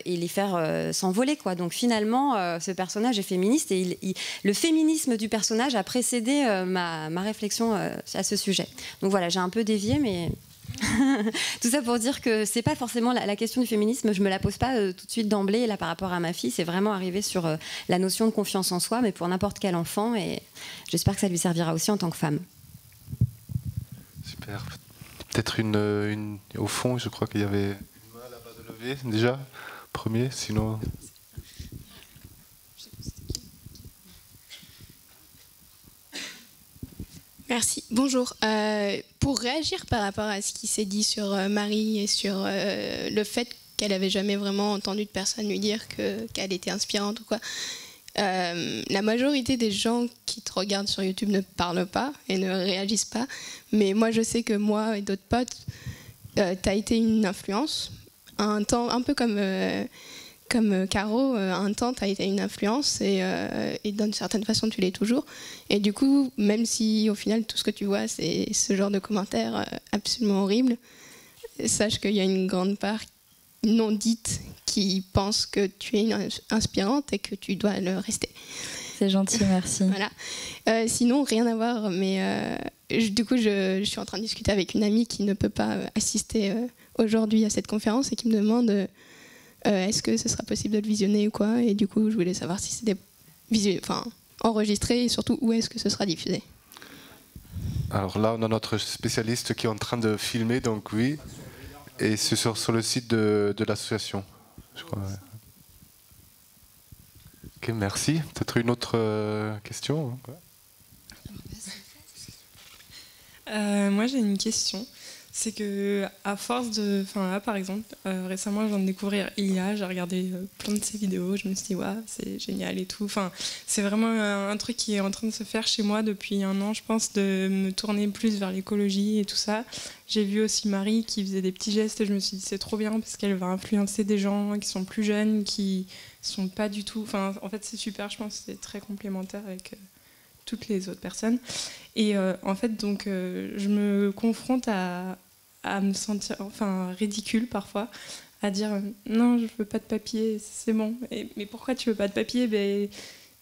les faire s'envoler quoi. Donc finalement ce personnage est féministe, et le féminisme du personnage a précédé ma réflexion à ce sujet. Donc voilà, j'ai un peu dévié, mais tout ça pour dire que c'est pas forcément la question du féminisme, je me la pose pas tout de suite d'emblée là par rapport à ma fille, c'est vraiment arrivé sur la notion de confiance en soi, mais pour n'importe quel enfant, et j'espère que ça lui servira aussi en tant que femme. Super. Peut-être une au fond, je crois qu'il y avait une main là-bas de lever déjà, premier, sinon... Merci. Bonjour. Pour réagir par rapport à ce qui s'est dit sur Marie et sur le fait qu'elle n'avait jamais vraiment entendu de personne lui dire qu'elle était inspirante ou quoi, la majorité des gens qui te regardent sur YouTube ne parlent pas et ne réagissent pas. Mais moi, je sais que moi et d'autres potes, t'as été une influence. Un temps, un peu comme Caro, un temps, tu as été une influence, et d'une certaine façon, tu l'es toujours. Et du coup, même si au final, tout ce que tu vois, c'est ce genre de commentaires absolument horribles, sache qu'il y a une grande part non dite qui pense que tu es inspirante et que tu dois le rester. C'est gentil, merci. Voilà. Sinon, rien à voir, mais du coup, je suis en train de discuter avec une amie qui ne peut pas assister aujourd'hui à cette conférence et qui me demande... est-ce que ce sera possible de le visionner ou quoi? Et du coup, je voulais savoir si c'était enregistré, et surtout où est-ce que ce sera diffusé. Alors là, on a notre spécialiste qui est en train de filmer, donc oui. Et c'est sur le site de l'association, je crois. Ok, merci. Peut-être une autre question? Moi, j'ai une question. c'est que à force de, enfin là par exemple, récemment je viens de découvrir Ilia, j'ai regardé plein de ses vidéos, je me suis dit ouais, c'est génial et tout. Enfin, c'est vraiment un truc qui est en train de se faire chez moi depuis un an, je pense, de me tourner plus vers l'écologie et tout ça. J'ai vu aussi Marie qui faisait des petits gestes et je me suis dit c'est trop bien parce qu'elle va influencer des gens qui sont plus jeunes, qui sont pas du tout. Enfin, en fait c'est super, je pense que c'est très complémentaire avec toutes les autres personnes. Et en fait donc je me confronte à me sentir ridicule parfois, à dire non je veux pas de papier, c'est bon. Mais pourquoi tu veux pas de papier?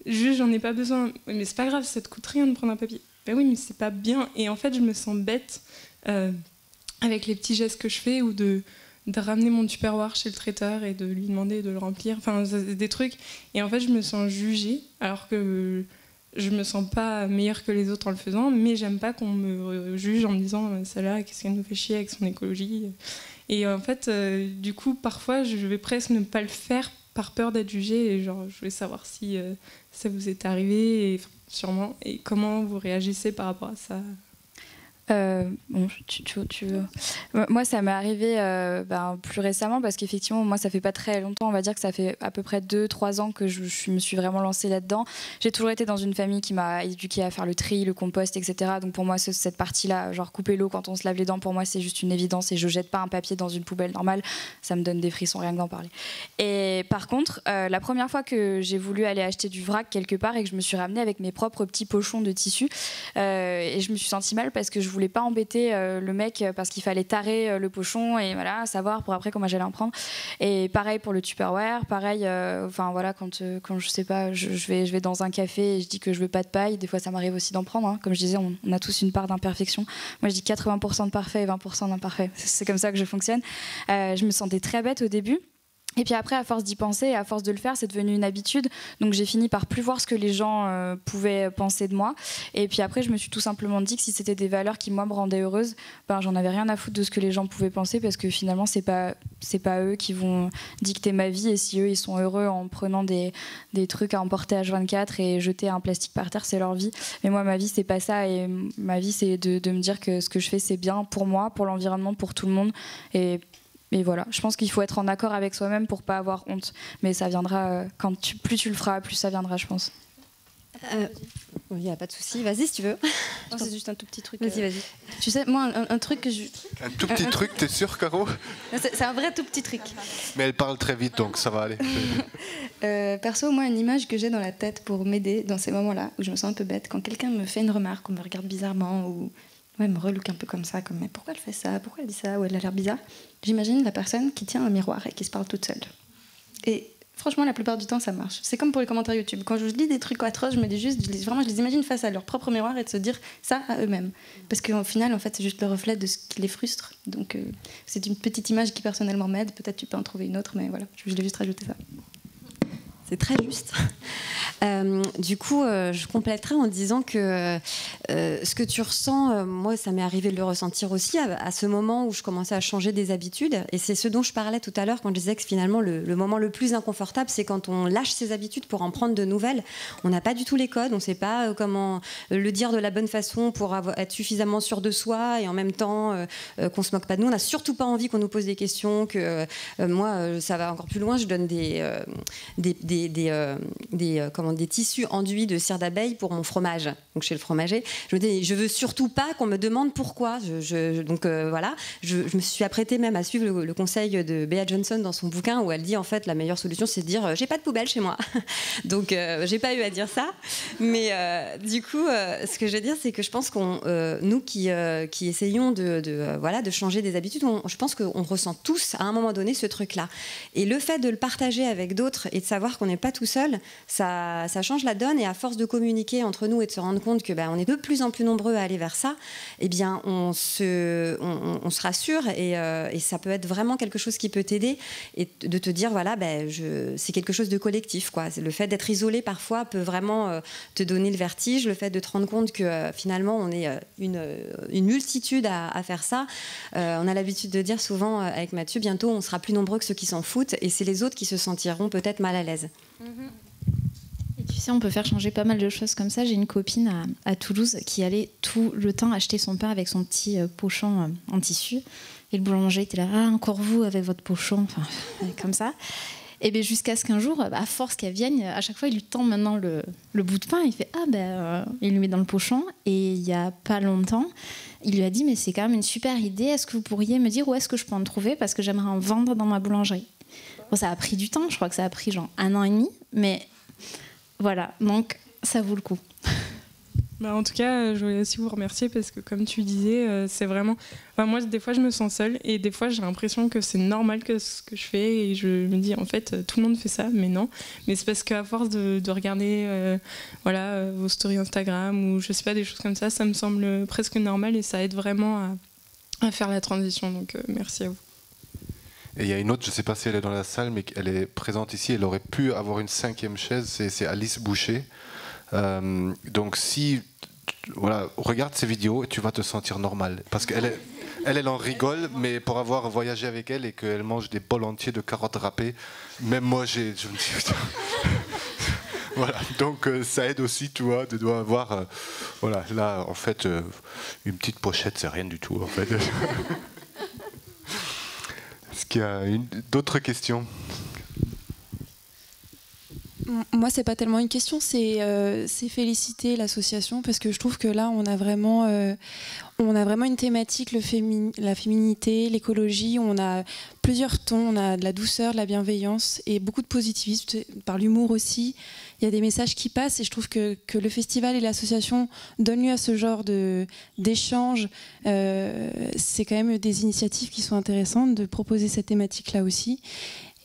Juste j'en ai pas besoin. Mais c'est pas grave, ça te coûte rien de prendre un papier. Oui mais c'est pas bien. Et en fait je me sens bête avec les petits gestes que je fais, ou de ramener mon Tupperware chez le traiteur et de lui demander de le remplir, enfin des trucs. Et en fait je me sens jugée alors que je me sens pas meilleure que les autres en le faisant, mais j'aime pas qu'on me juge en me disant celle-là, qu'est-ce qu'elle nous fait chier avec son écologie. Et en fait, du coup, parfois, je vais presque ne pas le faire par peur d'être jugée. Et genre, je voulais savoir si ça vous est arrivé, et, sûrement, et comment vous réagissez par rapport à ça. Bon, moi ça m'est arrivé plus récemment, parce qu'effectivement moi ça fait pas très longtemps, on va dire que ça fait à peu près 2-3 ans que je me suis vraiment lancée là-dedans. J'ai toujours été dans une famille qui m'a éduquée à faire le tri, le compost, etc. Donc pour moi cette partie-là, genre couper l'eau quand on se lave les dents, pour moi c'est juste une évidence, et je jette pas un papier dans une poubelle normale, ça me donne des frissons rien que d'en parler. Et par contre la première fois que j'ai voulu aller acheter du vrac quelque part et que je me suis ramenée avec mes propres petits pochons de tissu, et je me suis sentie mal parce que je voulais pas embêter le mec, parce qu'il fallait tarer le pochon et voilà, savoir pour après comment j'allais en prendre. Et pareil pour le Tupperware, pareil, voilà, quand je sais pas, je vais dans un café et je dis que je veux pas de paille, des fois ça m'arrive aussi d'en prendre, hein. Comme je disais, on a tous une part d'imperfection. Moi je dis 80% de parfait et 20% d'imparfait, c'est comme ça que je fonctionne. Je me sentais très bête au début. Et puis après, à force d'y penser et à force de le faire, c'est devenu une habitude. Donc j'ai fini par plus voir ce que les gens pouvaient penser de moi. Et puis après, je me suis tout simplement dit que si c'était des valeurs qui, moi, me rendaient heureuse, j'en avais rien à foutre de ce que les gens pouvaient penser, parce que finalement, c'est pas eux qui vont dicter ma vie. Et si eux, ils sont heureux en prenant des trucs à emporter H24 et jeter un plastique par terre, c'est leur vie. Mais moi, ma vie, c'est pas ça. Et ma vie, c'est de me dire que ce que je fais, c'est bien pour moi, pour l'environnement, pour tout le monde. Et voilà, je pense qu'il faut être en accord avec soi-même pour pas avoir honte. Mais ça viendra, plus tu le feras, plus ça viendra, je pense. Il n'y a pas de souci, vas-y si tu veux. Non, c'est juste un tout petit truc. Vas-y. Tu sais, moi, un truc que je... Un tout petit truc, t'es sûre, Caro? C'est un vrai tout petit truc. Mais elle parle très vite, donc ça va aller. Perso, moi, une image que j'ai dans la tête pour m'aider dans ces moments-là, où je me sens un peu bête, quand quelqu'un me fait une remarque, ou me regarde bizarrement, ou me relook un peu comme ça, mais pourquoi elle fait ça, pourquoi elle dit ça, ou elle a l'air bizarre, j'imagine la personne qui tient un miroir et qui se parle toute seule. Et franchement, la plupart du temps, ça marche. C'est comme pour les commentaires YouTube. Quand je lis des trucs atroces, je me dis juste, je les imagine face à leur propre miroir et de se dire ça à eux-mêmes. Parce qu'au final, en fait, c'est juste le reflet de ce qui les frustre. Donc, c'est une petite image qui personnellement m'aide. Peut-être tu peux en trouver une autre, mais voilà, je voulais juste rajouter ça. C'est très juste. Du coup, je compléterai en disant que ce que tu ressens, moi, ça m'est arrivé de le ressentir aussi à ce moment où je commençais à changer des habitudes. Et c'est ce dont je parlais tout à l'heure quand je disais que finalement, le moment le plus inconfortable, c'est quand on lâche ses habitudes pour en prendre de nouvelles. On n'a pas du tout les codes, on ne sait pas comment le dire de la bonne façon pour être suffisamment sûr de soi et en même temps qu'on ne se moque pas de nous. On n'a surtout pas envie qu'on nous pose des questions. Moi, ça va encore plus loin, je donne des tissus enduits de cire d'abeille pour mon fromage, donc chez le fromager. Je me dis, je veux surtout pas qu'on me demande pourquoi. Donc voilà, je me suis apprêtée même à suivre le conseil de Bea Johnson dans son bouquin, où elle dit en fait la meilleure solution c'est de dire j'ai pas de poubelle chez moi. Donc j'ai pas eu à dire ça, mais du coup ce que je veux dire c'est que je pense qu'on nous qui essayons de changer des habitudes, je pense qu'on ressent tous à un moment donné ce truc là, et le fait de le partager avec d'autres et de savoir qu'on n'est pas tout seul, ça change la donne. Et à force de communiquer entre nous et de se rendre compte que on est de plus en plus nombreux à aller vers ça, eh bien on se rassure, et ça peut être vraiment quelque chose qui peut t'aider, et de te dire voilà, c'est quelque chose de collectif, quoi. Le fait d'être isolé parfois peut vraiment te donner le vertige. Le fait de te rendre compte que finalement on est une multitude à faire ça. On a l'habitude de dire souvent avec Mathieu, bientôt on sera plus nombreux que ceux qui s'en foutent, et c'est les autres qui se sentiront peut-être mal à l'aise. Et tu sais, on peut faire changer pas mal de choses comme ça. J'ai une copine à Toulouse qui allait tout le temps acheter son pain avec son petit pochon en tissu. Et le boulanger était là, ah, encore vous avec votre pochon, enfin, comme ça. Et bien jusqu'à ce qu'un jour, à force qu'elle vienne, à chaque fois, il lui tend maintenant le bout de pain. Il fait, il lui met dans le pochon. Et il n'y a pas longtemps, il lui a dit, mais c'est quand même une super idée. Est-ce que vous pourriez me dire où est-ce que je peux en trouver? Parce que j'aimerais en vendre dans ma boulangerie. Bon, ça a pris du temps, je crois que ça a pris genre 1 an et demi. Mais voilà, donc ça vaut le coup. Bah, en tout cas, je voulais aussi vous remercier parce que, comme tu disais, c'est vraiment... Enfin, moi, des fois, je me sens seule et des fois, j'ai l'impression que c'est normal que ce que je fais et je me dis, en fait, tout le monde fait ça, mais non. Mais c'est parce qu'à force de regarder vos stories Instagram ou je sais pas, des choses comme ça me semble presque normal et ça aide vraiment à faire la transition. Donc, merci à vous. Et il y a une autre, je ne sais pas si elle est dans la salle, mais elle est présente ici. Elle aurait pu avoir une 5e chaise, c'est Alice Boucher. Donc si regarde ces vidéos et tu vas te sentir normal parce qu'elle elle en rigole, mais pour avoir voyagé avec elle et qu'elle mange des bols entiers de carottes râpées, même moi je me dis voilà, donc ça aide aussi, tu vois, de devoir avoir là en fait une petite pochette, c'est rien du tout en fait. Est-ce qu'il y a d'autres questions? Moi, c'est pas tellement une question, c'est féliciter l'association parce que je trouve que là, on a vraiment une thématique, la féminité, l'écologie. On a plusieurs tons, on a de la douceur, de la bienveillance et beaucoup de positivisme, par l'humour aussi. Il y a des messages qui passent et je trouve que le festival et l'association donnent lieu à ce genre d'échanges. C'est quand même des initiatives qui sont intéressantes de proposer cette thématique-là aussi.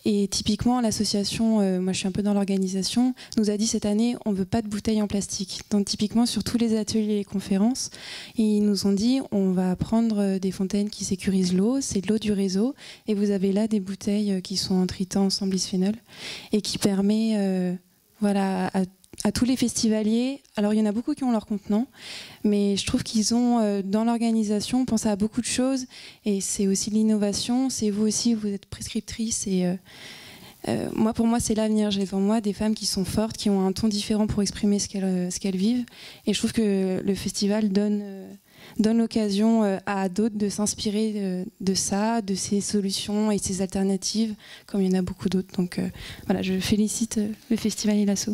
Et typiquement, l'association, moi je suis un peu dans l'organisation, nous a dit cette année, on ne veut pas de bouteilles en plastique. Donc typiquement, sur tous les ateliers et conférences, ils nous ont dit, on va prendre des fontaines qui sécurisent l'eau, c'est de l'eau du réseau, et vous avez là des bouteilles qui sont en tritan sans bisphénol, et qui permet à tous les festivaliers, alors il y en a beaucoup qui ont leur contenant, mais je trouve qu'ils ont, dans l'organisation, pensé à beaucoup de choses, et c'est aussi l'innovation, c'est vous aussi, vous êtes prescriptrice, et pour moi c'est l'avenir, j'ai devant moi des femmes qui sont fortes, qui ont un ton différent pour exprimer ce qu'elles vivent, et je trouve que le festival donne l'occasion à d'autres de s'inspirer de ça, de ces solutions et ces alternatives, comme il y en a beaucoup d'autres. Donc je félicite le festival et l'asso.